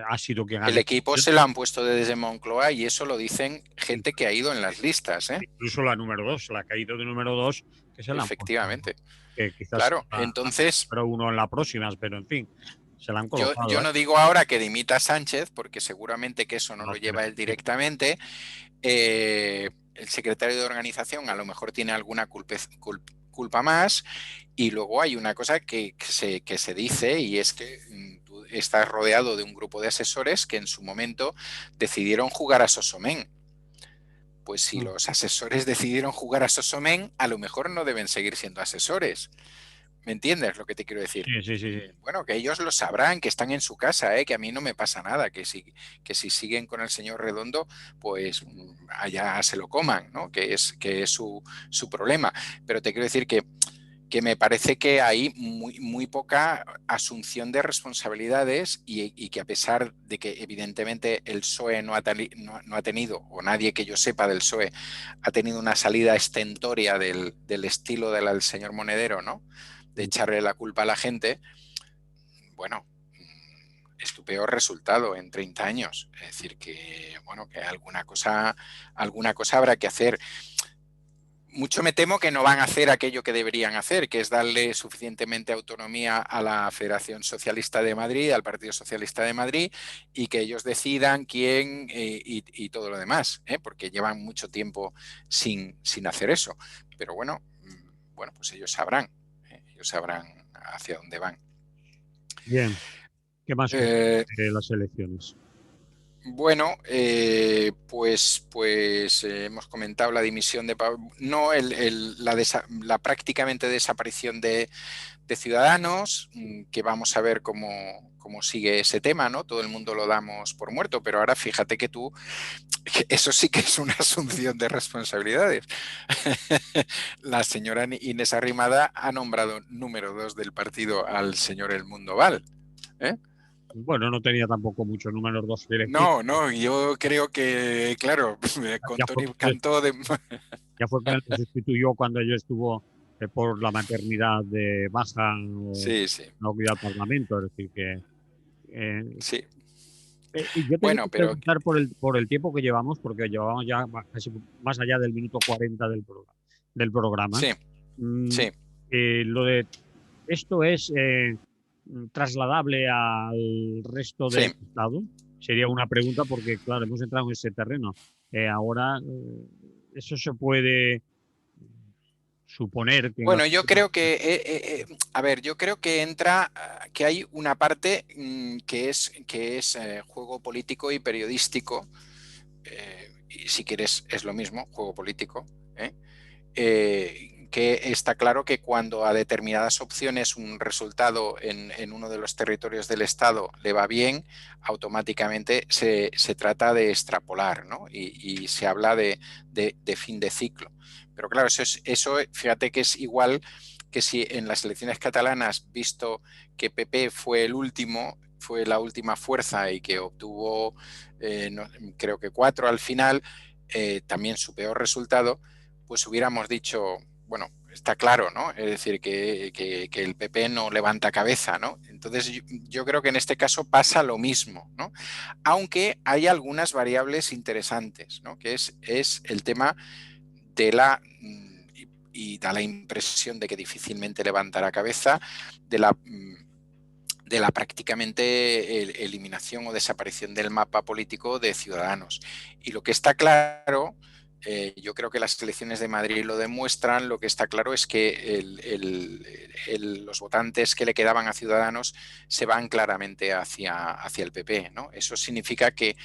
ha sido quien ha el equipo decidido. se lo han puesto desde Moncloa y eso lo dicen gente que ha ido en las listas. Incluso la número 2, la que ha ido de número 2, que se la han puesto. Efectivamente. Que quizás Claro, entonces número uno en la próxima, pero en fin, se la han colocado. yo no digo ahora que dimita Sánchez, porque seguramente que eso no No lo tiene lleva él sentido. directamente. El secretario de organización a lo mejor tiene alguna culpa más. Y luego hay una cosa que se dice, y es que tú estás rodeado de un grupo de asesores que en su momento decidieron jugar a Sosomen. Pues si los asesores decidieron jugar a Sosomen, a lo mejor no deben seguir siendo asesores. ¿Me entiendes lo que te quiero decir? Sí, sí, sí, sí. Bueno, que ellos lo sabrán, que están en su casa, que a mí no me pasa nada, que si siguen con el señor Redondo, pues allá se lo coman, ¿no? Que es su problema. Pero te quiero decir que me parece que hay muy poca asunción de responsabilidades y que a pesar de que evidentemente el PSOE no ha tenido, o nadie que yo sepa del PSOE, ha tenido una salida estentoria del estilo del señor Monedero, ¿no? De echarle la culpa a la gente, bueno, es tu peor resultado en 30 años. Es decir, que, bueno, que alguna cosa habrá que hacer. Mucho me temo que no van a hacer aquello que deberían hacer, que es darle suficientemente autonomía a la Federación Socialista de Madrid, al Partido Socialista de Madrid, y que ellos decidan quién y todo lo demás, porque llevan mucho tiempo sin hacer eso. Pero bueno, pues ellos sabrán hacia dónde van. Bien. ¿Qué más de las elecciones? Bueno, pues hemos comentado la dimisión de no la prácticamente desaparición de Ciudadanos, que vamos a ver cómo sigue ese tema, ¿no? Todo el mundo lo damos por muerto, pero ahora fíjate que eso sí que es una asunción de responsabilidades. La señora Inés Arrimada ha nombrado número 2 del partido al señor El Mundo Val. Bueno, no tenía tampoco muchos números dos que elegir. No, yo creo que, claro, con Ya fue, Tony Cantó de... ya fue que lo sustituyó cuando ella estuvo por la maternidad de baja o Sí, sí. no cuidado al Parlamento. Es decir, que Sí. y yo te quiero Bueno, pero preguntar por el tiempo que llevamos, porque llevamos ya casi más allá del minuto 40 del programa. sí, sí. Lo de esto es trasladable al resto Sí. del Estado. Sería una pregunta porque, claro, hemos entrado en ese terreno. Ahora, eso se puede suponer que en la... Bueno, yo creo que, a ver, yo creo que entra, que hay una parte que es juego político y periodístico, y si quieres es lo mismo, juego político, que está claro que cuando a determinadas opciones un resultado en uno de los territorios del Estado le va bien, automáticamente se trata de extrapolar, ¿no? Y se habla de fin de ciclo. Pero claro, eso fíjate que es igual que si en las elecciones catalanas, visto que PP fue el último, fue la última fuerza y que obtuvo, no, creo que 4 al final, también su peor resultado, pues hubiéramos dicho, bueno, está claro, ¿no? Es decir, que el PP no levanta cabeza, ¿no? Entonces yo creo que en este caso pasa lo mismo, ¿no? Aunque hay algunas variables interesantes, ¿no? Que es el tema de y da la impresión de que difícilmente levantará cabeza, de la prácticamente eliminación o desaparición del mapa político de Ciudadanos. Y lo que está claro, yo creo que las elecciones de Madrid lo demuestran, lo que está claro es que los votantes que le quedaban a Ciudadanos se van claramente hacia el PP, ¿no? Eso significa que,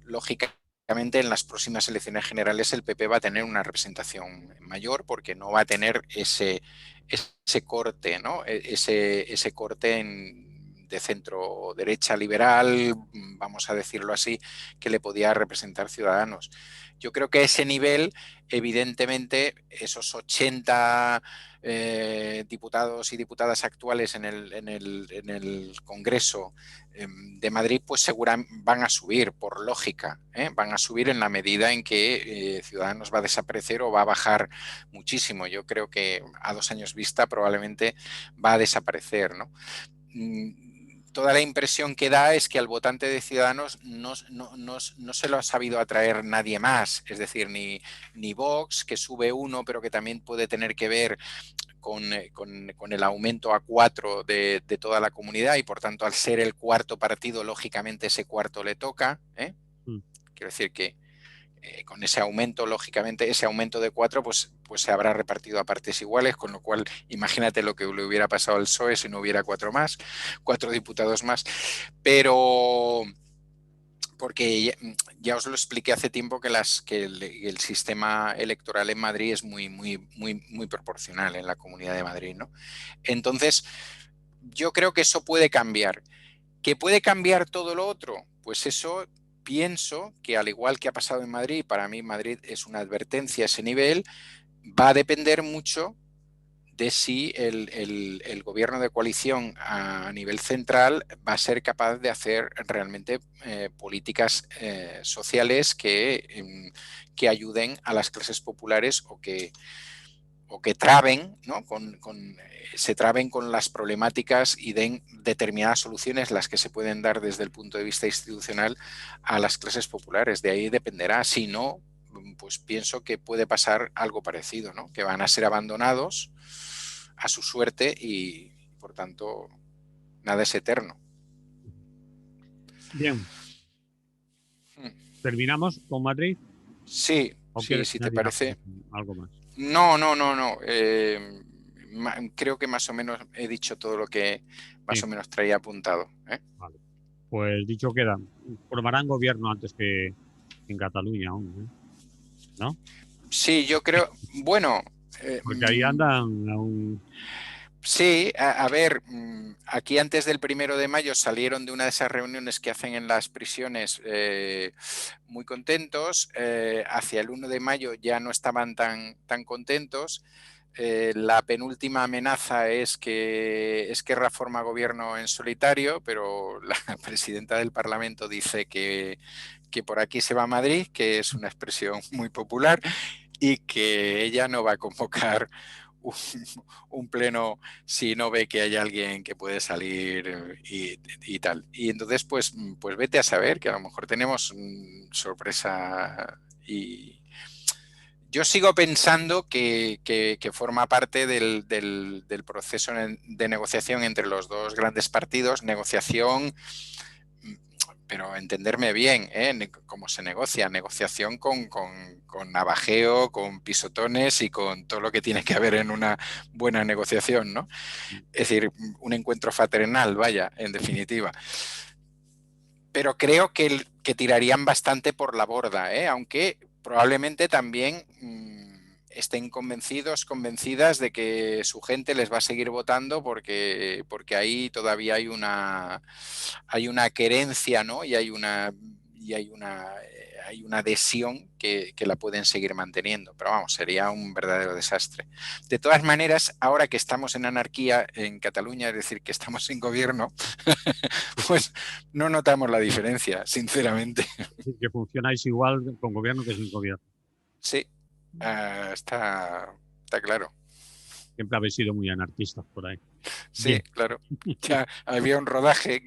lógicamente, en las próximas elecciones generales el PP va a tener una representación mayor porque no va a tener ese corte, ¿no? Ese corte de centro derecha liberal, vamos a decirlo así, que le podía representar Ciudadanos. Yo creo que a ese nivel, evidentemente, esos 80 diputados y diputadas actuales en el Congreso de Madrid, pues seguramente van a subir, por lógica, van a subir en la medida en que Ciudadanos va a desaparecer o va a bajar muchísimo. Yo creo que a 2 años vista probablemente va a desaparecer, ¿no? Toda la impresión que da es que al votante de Ciudadanos no se lo ha sabido atraer nadie más, es decir, ni Vox, que sube uno, pero que también puede tener que ver con el aumento a 4 de toda la comunidad y por tanto al ser el cuarto partido, lógicamente ese cuarto le toca. Quiero decir que con ese aumento, lógicamente, ese aumento de 4, pues se habrá repartido a partes iguales, con lo cual imagínate lo que le hubiera pasado al PSOE si no hubiera 4 diputados más. Pero porque ya os lo expliqué hace tiempo que el sistema electoral en Madrid es muy proporcional en la Comunidad de Madrid, ¿no? Entonces, yo creo que eso puede cambiar. ¿Que puede cambiar todo lo otro? Pues eso pienso que, al igual que ha pasado en Madrid, para mí Madrid es una advertencia a ese nivel, va a depender mucho de si el gobierno de coalición a nivel central va a ser capaz de hacer realmente políticas sociales que ayuden a las clases populares o que traben, ¿no? Se traben con las problemáticas y den determinadas soluciones, las que se pueden dar desde el punto de vista institucional a las clases populares. De ahí dependerá. Si no, pues pienso que puede pasar algo parecido, ¿no? Que van a ser abandonados a su suerte y, por tanto, nada es eterno. Bien. ¿Terminamos con Madrid? Sí, ¿O sí, quieres si te añadir parece. algo más? No. Creo que más o menos he dicho todo lo que más Sí, o menos traía apuntado. vale. Pues dicho queda, formarán gobierno antes que en Cataluña aún, ¿no? Sí, yo creo, bueno, Porque ahí andan aún. sí, a ver, aquí antes del 1 de mayo salieron de una de esas reuniones que hacen en las prisiones muy contentos. Hacia el 1 de mayo ya no estaban tan contentos. La penúltima amenaza es que Esquerra forma gobierno en solitario, pero la presidenta del Parlamento dice que por aquí se va a Madrid, que es una expresión muy popular, y que ella no va a convocar un, un pleno si no ve que hay alguien que puede salir y tal. Y entonces, pues vete a saber que a lo mejor tenemos sorpresa y yo sigo pensando que forma parte del proceso de negociación entre los dos grandes partidos, negociación, pero entenderme bien, cómo se negocia, negociación con navajeo, con pisotones y con todo lo que tiene que haber en una buena negociación, ¿no? Es decir, un encuentro fraternal, vaya, en definitiva. Pero creo que tirarían bastante por la borda, aunque probablemente también estén convencidos, convencidas de que su gente les va a seguir votando porque ahí todavía hay una querencia, ¿no? Hay una adhesión que la pueden seguir manteniendo. Pero vamos, sería un verdadero desastre. De todas maneras, ahora que estamos en anarquía en Cataluña, es decir, que estamos sin gobierno, pues no notamos la diferencia, sinceramente. Es decir, que funcionáis igual con gobierno que sin gobierno. Sí, está claro. Siempre habéis sido muy anarquistas por ahí. Sí, Bien, claro. Ya había un rodaje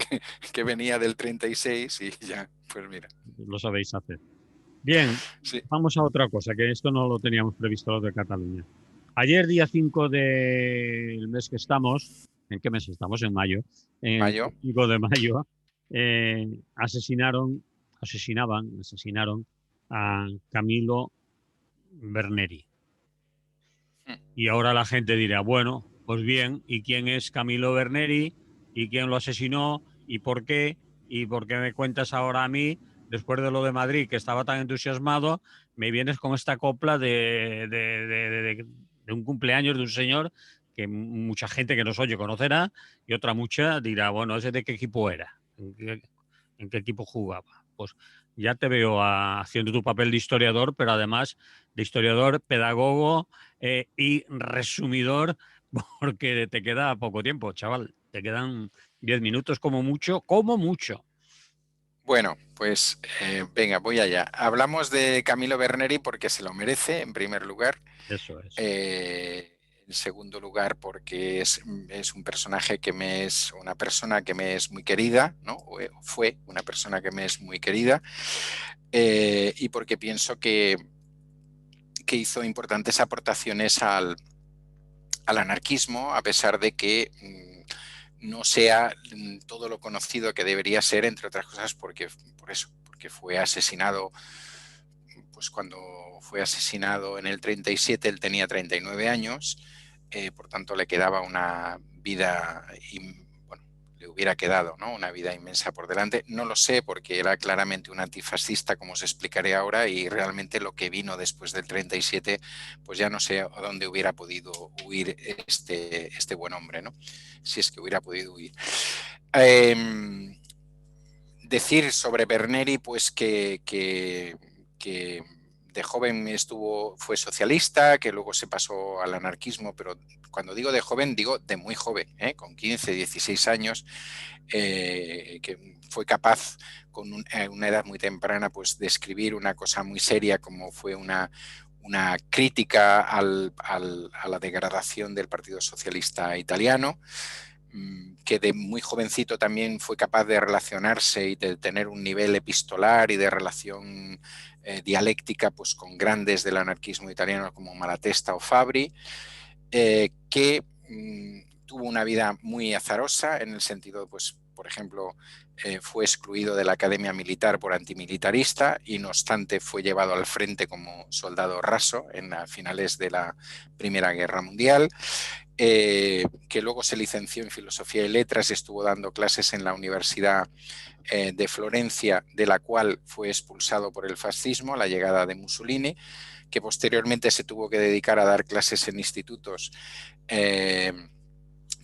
que venía del 36 y ya, pues mira. lo sabéis hacer. Bien, Sí, vamos a otra cosa, que esto no lo teníamos previsto lo de Cataluña. Ayer, día 5 del mes que estamos, ¿en qué mes estamos? En mayo. En el mayo. 5 de mayo, asesinaron a Camilo Berneri. Y ahora la gente dirá, bueno, pues bien, ¿y quién es Camilo Berneri? ¿Y quién lo asesinó? ¿Y por qué? ¿Y por qué me cuentas ahora a mí, después de lo de Madrid, que estaba tan entusiasmado, me vienes con esta copla de un cumpleaños de un señor que mucha gente que nos oye conocerá y otra mucha dirá, bueno, ¿ese de qué equipo era? ¿En qué equipo jugaba? Pues ya te veo haciendo tu papel de historiador, pero además de historiador, pedagogo, y resumidor, porque te queda poco tiempo, chaval. Te quedan 10 minutos como mucho, como mucho. Bueno, pues venga, voy allá. Hablamos de Camilo Berneri porque se lo merece, en primer lugar. Eso es. En segundo lugar, porque es un personaje una persona que me es muy querida, ¿no? Fue una persona que me es muy querida, y porque pienso que hizo importantes aportaciones al anarquismo, a pesar de que no sea todo lo conocido que debería ser, entre otras cosas, porque fue asesinado. Pues cuando fue asesinado en el 37, él tenía 39 años, por tanto le quedaba una vida, bueno, le hubiera quedado, ¿no?, una vida inmensa por delante. No lo sé porque era claramente un antifascista, como os explicaré ahora, y realmente lo que vino después del 37, pues ya no sé a dónde hubiera podido huir este buen hombre, ¿no?, si es que hubiera podido huir. Decir sobre Berneri, pues que de joven fue socialista, que luego se pasó al anarquismo, pero cuando digo de joven, digo de muy joven, con 15, 16 años, que fue capaz con una edad muy temprana, pues, de escribir una cosa muy seria como fue una crítica a la degradación del Partido Socialista Italiano, que de muy jovencito también fue capaz de relacionarse y de tener un nivel epistolar y de relación dialéctica, pues, con grandes del anarquismo italiano como Malatesta o Fabri, que tuvo una vida muy azarosa en el sentido, pues, por ejemplo, fue excluido de la Academia Militar por antimilitarista y no obstante fue llevado al frente como soldado raso en finales de la Primera Guerra Mundial. Que luego se licenció en Filosofía y Letras y estuvo dando clases en la Universidad de Florencia, de la cual fue expulsado por el fascismo, la llegada de Mussolini, que posteriormente se tuvo que dedicar a dar clases en institutos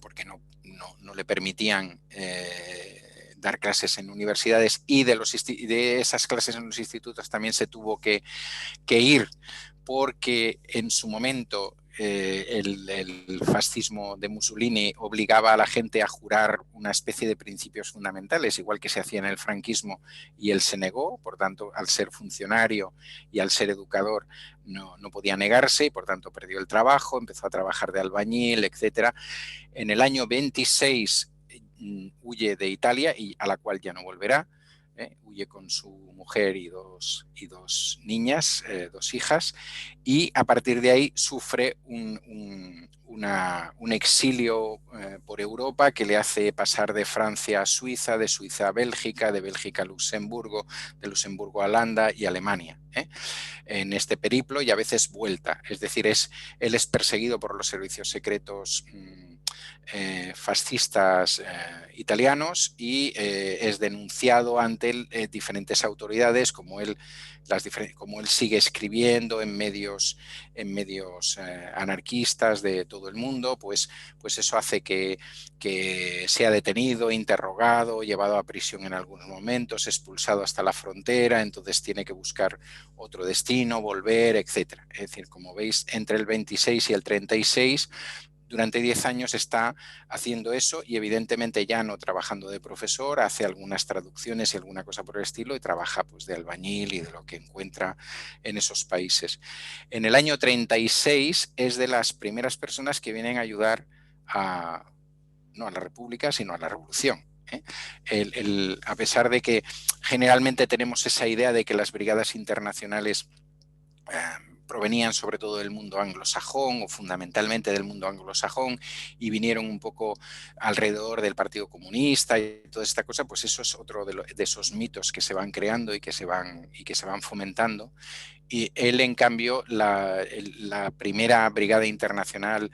porque no le permitían dar clases en universidades, y de esas clases en los institutos también se tuvo que ir porque en su momento el fascismo de Mussolini obligaba a la gente a jurar una especie de principios fundamentales, igual que se hacía en el franquismo, y él se negó. Por tanto, al ser funcionario y al ser educador, no podía negarse y por tanto perdió el trabajo, empezó a trabajar de albañil, etc. En el año 26 huye de Italia, y a la cual ya no volverá. Huye con su mujer y dos niñas, dos hijas, y a partir de ahí sufre un exilio por Europa que le hace pasar de Francia a Suiza, de Suiza a Bélgica, de Bélgica a Luxemburgo, de Luxemburgo a Holanda y Alemania, en este periplo, y a veces vuelta. Es decir, él es perseguido por los servicios secretos fascistas italianos y es denunciado ante diferentes autoridades, como él sigue escribiendo en medios anarquistas de todo el mundo, pues eso hace que sea detenido, interrogado, llevado a prisión en algunos momentos, expulsado hasta la frontera, entonces tiene que buscar otro destino, volver, etc. Es decir, como veis, entre el 26 y el 36, durante 10 años está haciendo eso y evidentemente ya no trabajando de profesor, hace algunas traducciones y alguna cosa por el estilo y trabaja pues de albañil y de lo que encuentra en esos países. En el año 36 es de las primeras personas que vienen a ayudar no a la República, sino a la Revolución. A pesar de que generalmente tenemos esa idea de que las brigadas internacionales provenían sobre todo del mundo anglosajón o fundamentalmente del mundo anglosajón y vinieron un poco alrededor del Partido Comunista y toda esta cosa, pues eso es otro de esos mitos que se van creando y que se van fomentando. Y él, en cambio, la primera brigada internacional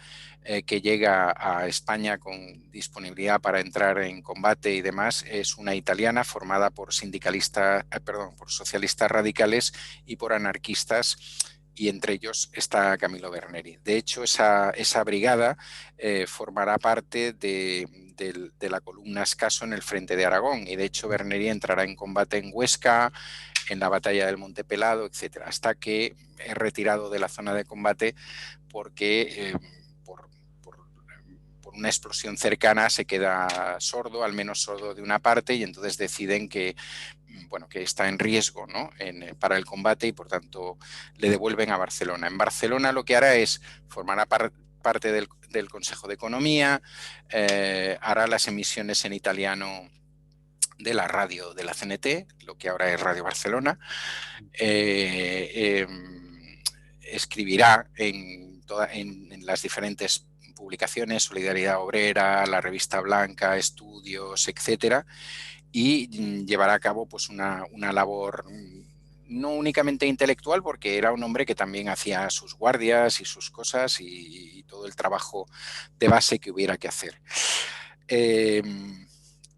que llega a España con disponibilidad para entrar en combate y demás es una italiana formada por por socialistas radicales y por anarquistas, y entre ellos está Camilo Berneri. De hecho, esa brigada formará parte de la columna Escaso en el frente de Aragón, y de hecho Berneri entrará en combate en Huesca, en la batalla del Monte Pelado, etcétera, hasta que es retirado de la zona de combate porque por una explosión cercana se queda sordo, al menos sordo de una parte, y entonces deciden que está en riesgo, ¿no? Para el combate, y por tanto le devuelven a Barcelona. En Barcelona lo que hará es formar parte del Consejo de Economía, hará las emisiones en italiano de la radio de la CNT, lo que ahora es Radio Barcelona, escribirá en las diferentes publicaciones, Solidaridad Obrera, la Revista Blanca, Estudios, etcétera, y llevará a cabo pues una labor no únicamente intelectual, porque era un hombre que también hacía sus guardias y sus cosas y todo el trabajo de base que hubiera que hacer.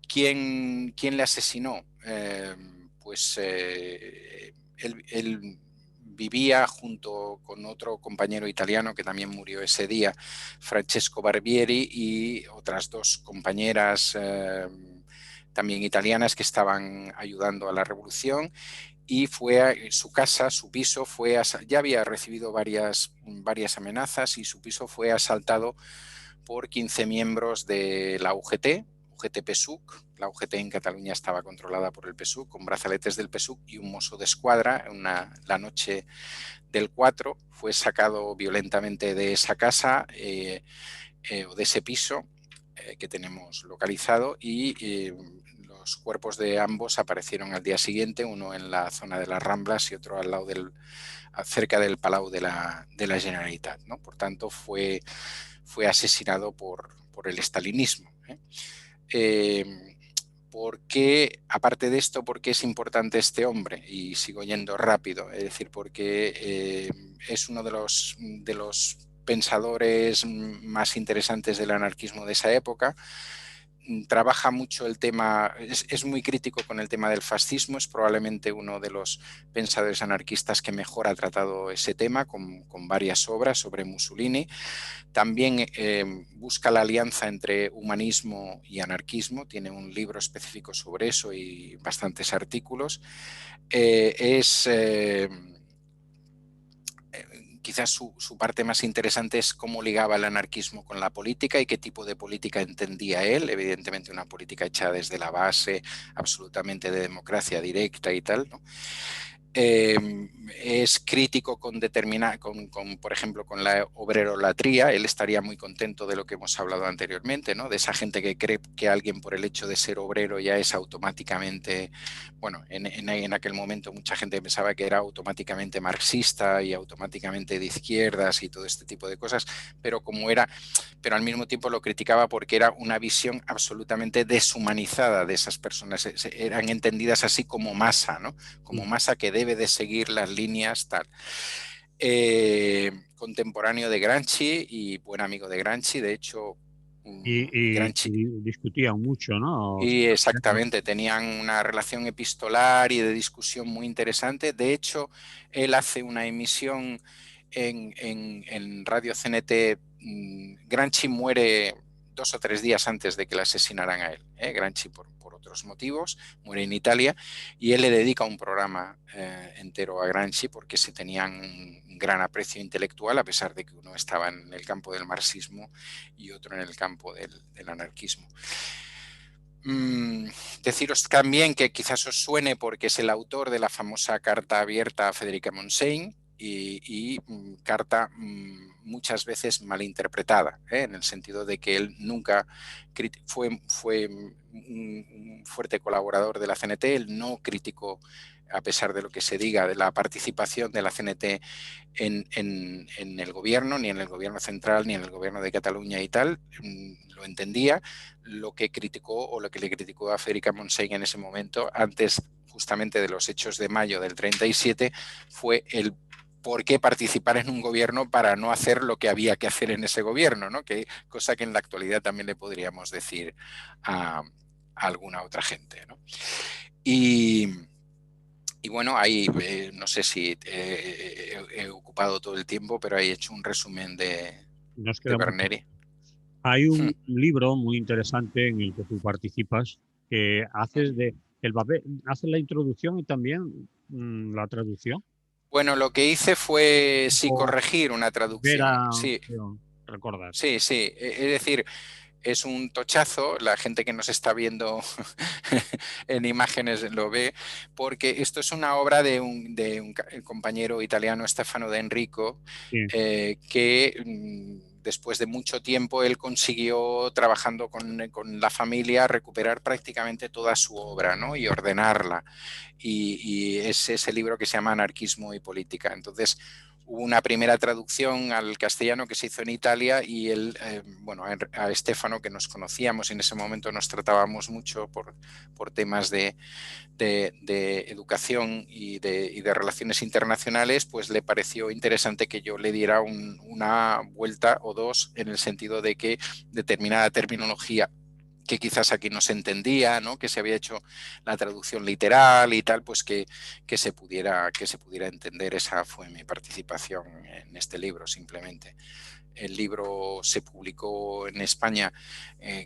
¿Quién le asesinó? Él vivía junto con otro compañero italiano que también murió ese día, Francesco Barbieri, y otras dos compañeras también italianas que estaban ayudando a la revolución, y fue a su casa, su piso, ya había recibido varias amenazas, y su piso fue asaltado por 15 miembros de la UGT PSUC. La UGT en Cataluña estaba controlada por el PSUC, con brazaletes del PSUC, y un mozo de escuadra, la noche del 4, fue sacado violentamente de esa casa o de ese piso que tenemos localizado, y los cuerpos de ambos aparecieron al día siguiente, uno en la zona de las Ramblas y otro al lado cerca del Palau de la Generalitat, ¿no? Por tanto, fue asesinado por el estalinismo. Porque, aparte de esto, ¿por qué es importante este hombre? Y sigo yendo rápido, es decir, porque es uno de los pensadores más interesantes del anarquismo de esa época. Trabaja mucho el tema, es muy crítico con el tema del fascismo, es probablemente uno de los pensadores anarquistas que mejor ha tratado ese tema, con varias obras sobre Mussolini. También busca la alianza entre humanismo y anarquismo, tiene un libro específico sobre eso y bastantes artículos. Quizás su parte más interesante es cómo ligaba el anarquismo con la política y qué tipo de política entendía él. Evidentemente una política hecha desde la base, absolutamente de democracia directa y tal, ¿no? Es crítico con por ejemplo, con la obrerolatría. Él estaría muy contento de lo que hemos hablado anteriormente, ¿no? De esa gente que cree que alguien por el hecho de ser obrero ya es automáticamente, bueno, en aquel momento mucha gente pensaba que era automáticamente marxista y automáticamente de izquierdas y todo este tipo de cosas, pero al mismo tiempo lo criticaba porque era una visión absolutamente deshumanizada de esas personas. Eran entendidas así como masa, ¿no? Como masa que debe de seguir las líneas tal. Contemporáneo de Gramsci y buen amigo de Gramsci. De hecho, Gramsci. Y discutían mucho, ¿no? Y exactamente, tenían una relación epistolar y de discusión muy interesante. De hecho, él hace una emisión en Radio CNT. Gramsci muere 2 o 3 días antes de que le asesinaran a él. Gramsci por otros motivos, muere en Italia, y él le dedica un programa entero a Gramsci porque se tenían un gran aprecio intelectual, a pesar de que uno estaba en el campo del marxismo y otro en el campo del anarquismo. Deciros también que quizás os suene porque es el autor de la famosa carta abierta a Federica Montseny, y carta muchas veces malinterpretada, en el sentido de que él nunca fue un fuerte colaborador de la CNT. Él no criticó, a pesar de lo que se diga, de la participación de la CNT en el gobierno, ni en el gobierno central, ni en el gobierno de Cataluña y tal. Lo entendía. Lo que criticó, o lo que le criticó a Federica Montseny en ese momento, antes justamente de los hechos de mayo del 37, fue el por qué participar en un gobierno para no hacer lo que había que hacer en ese gobierno, ¿no? Cosa que en la actualidad también le podríamos decir a alguna otra gente, ¿no? Y bueno, ahí no sé si he ocupado todo el tiempo, pero ahí he hecho un resumen Nos de queda muy poco. Berneri. Hay un libro muy interesante en el que tú participas, que haces haces la introducción y también la traducción. Bueno, lo que hice fue sí O corregir una ver traducción. Sí, recordar. sí, sí. Es decir, es un tochazo. La gente que nos está viendo en imágenes lo ve, porque esto es una obra de un compañero italiano, Stefano De Enrico, Sí, que después de mucho tiempo él consiguió, trabajando con la familia, recuperar prácticamente toda su obra, ¿no? Y ordenarla. Y es ese libro que se llama Anarquismo y Política. Entonces, hubo una primera traducción al castellano que se hizo en Italia, y él, bueno, a Estefano, que nos conocíamos y en ese momento nos tratábamos mucho por temas de educación y de relaciones internacionales, pues le pareció interesante que yo le diera una vuelta o dos, en el sentido de que determinada terminología que quizás aquí no se entendía, ¿no? Que se había hecho la traducción literal y tal, pues que se pudiera entender. Esa fue mi participación en este libro, simplemente. El libro se publicó en España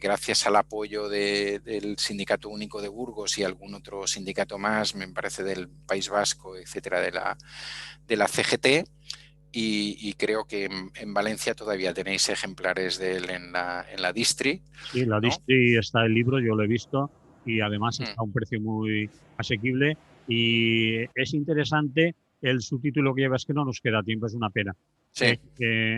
gracias al apoyo del Sindicato Único de Burgos y algún otro sindicato más, me parece del País Vasco, etcétera, de la CGT. Y creo que en Valencia todavía tenéis ejemplares de él en la Distri, sí, la ¿no? Distri está el libro, yo lo he visto y además Mm. está a un precio muy asequible y es interesante el subtítulo que lleva, es que no nos queda tiempo, es una pena. Sí.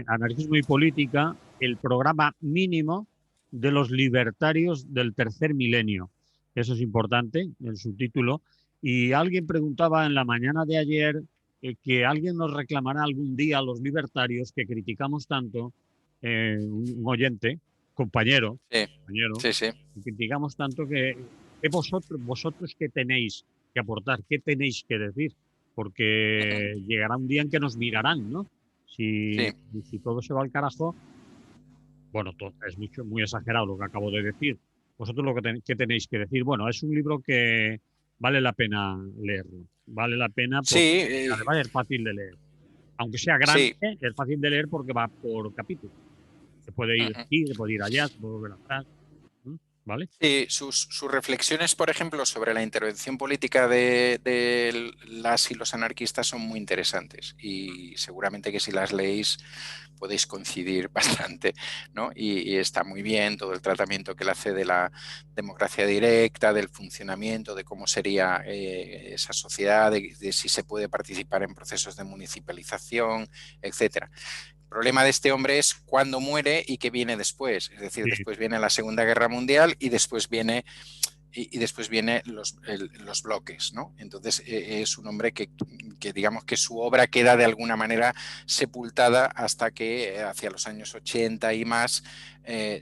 Anarquismo y política, el programa mínimo de los libertarios del tercer milenio. Eso es importante, el subtítulo. Y alguien preguntaba en la mañana de ayer que alguien nos reclamará algún día a los libertarios que criticamos tanto, un oyente, compañero, Sí, compañero, sí, sí. que criticamos tanto que vosotros qué tenéis que aportar, qué tenéis que decir, porque llegará un día en que nos mirarán, ¿no? Sí. Si todo se va al carajo, bueno, es muy exagerado lo que acabo de decir. Vosotros qué tenéis que decir. Bueno, es un libro que vale la pena leerlo. Vale la pena Sí, porque además es fácil de leer. Aunque sea grande, sí. es fácil de leer porque va por capítulos. Se puede ir aquí, se puede ir allá, se puede volver atrás. ¿Vale? Sí, sus reflexiones, por ejemplo, sobre la intervención política de las y los anarquistas son muy interesantes, y seguramente que si las leéis podéis coincidir bastante, ¿no? Y está muy bien todo el tratamiento que él hace de la democracia directa, del funcionamiento, de cómo sería esa sociedad, de si se puede participar en procesos de municipalización, etcétera. El problema de este hombre es cuándo muere y qué viene después. Es decir, Sí. después viene la Segunda Guerra Mundial y después viene los bloques, ¿no? Entonces es un hombre que digamos que su obra queda de alguna manera sepultada hasta que hacia los años 80 y más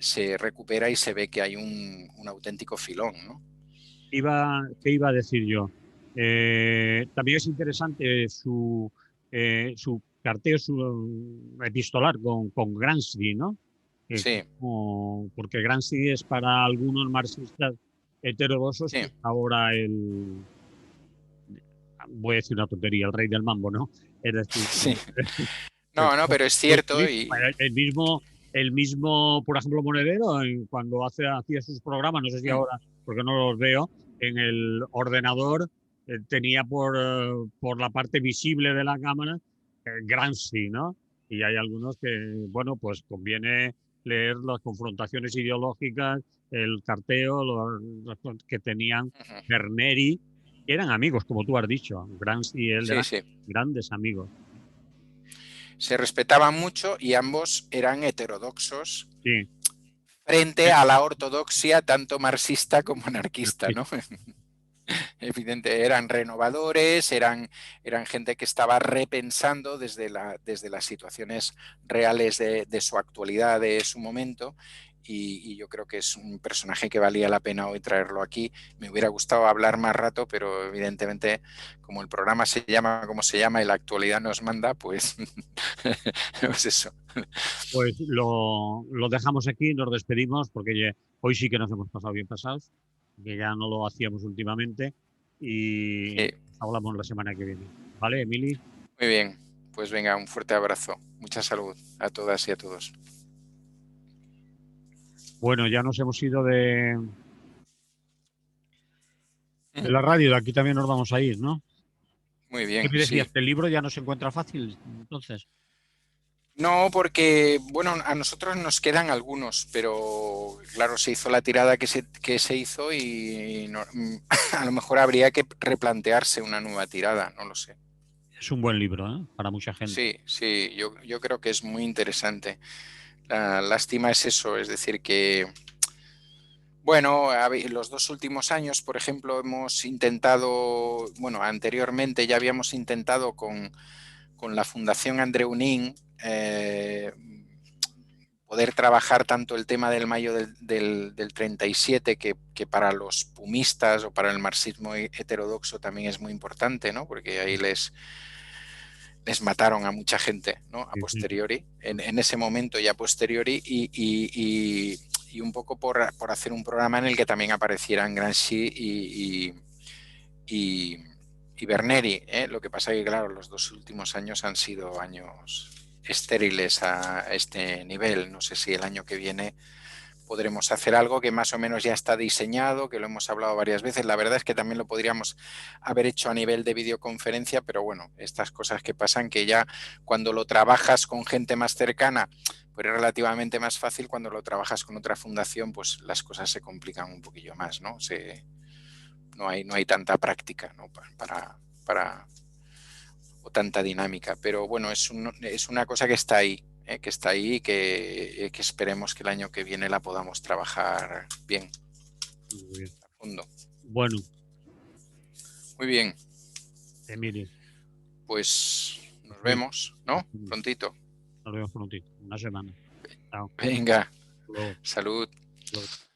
se recupera y se ve que hay un auténtico filón, ¿no? ¿Qué iba a decir yo? También es interesante su carteo, su epistolar con Gramsci, ¿no? Sí, porque Gramsci es para algunos marxistas heterodoxos sí, ahora voy a decir una tontería, el rey del mambo, ¿no? Es decir, sí. No, no, pero es lo cierto utiliza. y El mismo, por ejemplo, Monedero, cuando hacía sus programas, no sé si mm, ahora, porque no los veo, en el ordenador tenía por la parte visible de la cámara Gramsci, ¿no? Y hay algunos que, bueno, pues conviene leer las confrontaciones ideológicas, el carteo, los que tenían ujú. Berneri, que eran amigos, como tú has dicho. Gramsci y él Sí, eran sí. grandes amigos. Se respetaban mucho y ambos eran heterodoxos Sí. frente a la ortodoxia tanto marxista como anarquista, ¿no? Evidente, eran renovadores, eran gente que estaba repensando desde las situaciones reales de su actualidad, de su momento, y yo creo que es un personaje que valía la pena hoy traerlo aquí. Me hubiera gustado hablar más rato, pero evidentemente, como el programa se llama como se llama y la actualidad nos manda, pues, pues eso. Pues lo dejamos aquí, nos despedimos, porque hoy sí que nos hemos pasado bien pasados, que ya no lo hacíamos últimamente, y Sí, hablamos la semana que viene. ¿Vale, Emily? muy bien, pues venga, un fuerte abrazo. Mucha salud a todas y a todos. Bueno, ya nos hemos ido de la radio, de aquí también nos vamos a ir, ¿no? Muy ¿Qué bien, me decías? sí. ¿Que el libro ya no se encuentra fácil, entonces? No, porque, bueno, a nosotros nos quedan algunos, pero claro, se hizo la tirada que se hizo y a lo mejor habría que replantearse una nueva tirada, no lo sé. Es un buen libro, ¿eh? Para mucha gente. Sí, sí, yo creo que es muy interesante. La lástima es eso, es decir, que, bueno, los dos últimos años, por ejemplo, hemos intentado, bueno, anteriormente ya habíamos intentado con la Fundación Andreu Nin, poder trabajar tanto el tema del mayo del 37, que para los pumistas o para el marxismo heterodoxo también es muy importante, ¿no? Porque ahí les mataron a mucha gente, ¿no? A Sí, sí, sí. posteriori, en ese momento y a posteriori, y un poco por hacer un programa en el que también aparecieran Gramsci y, y Berneri. Lo que pasa es que, claro, los dos últimos años han sido años estériles a este nivel. No sé si el año que viene podremos hacer algo que más o menos ya está diseñado, que lo hemos hablado varias veces. La verdad es que también lo podríamos haber hecho a nivel de videoconferencia, pero bueno, estas cosas que pasan que ya cuando lo trabajas con gente más cercana, pues es relativamente más fácil. Cuando lo trabajas con otra fundación, pues las cosas se complican un poquillo más, ¿no? No hay tanta práctica, ¿no? para o tanta dinámica, pero bueno, es una cosa que está ahí, que está ahí y que esperemos que el año que viene la podamos trabajar bien, Muy bien. a fondo. Bueno, Muy bien, Emily, pues nos pues, vemos, ¿no? Prontito. nos vemos prontito, una semana. Chao. Venga, Hasta luego. salud. Hasta luego.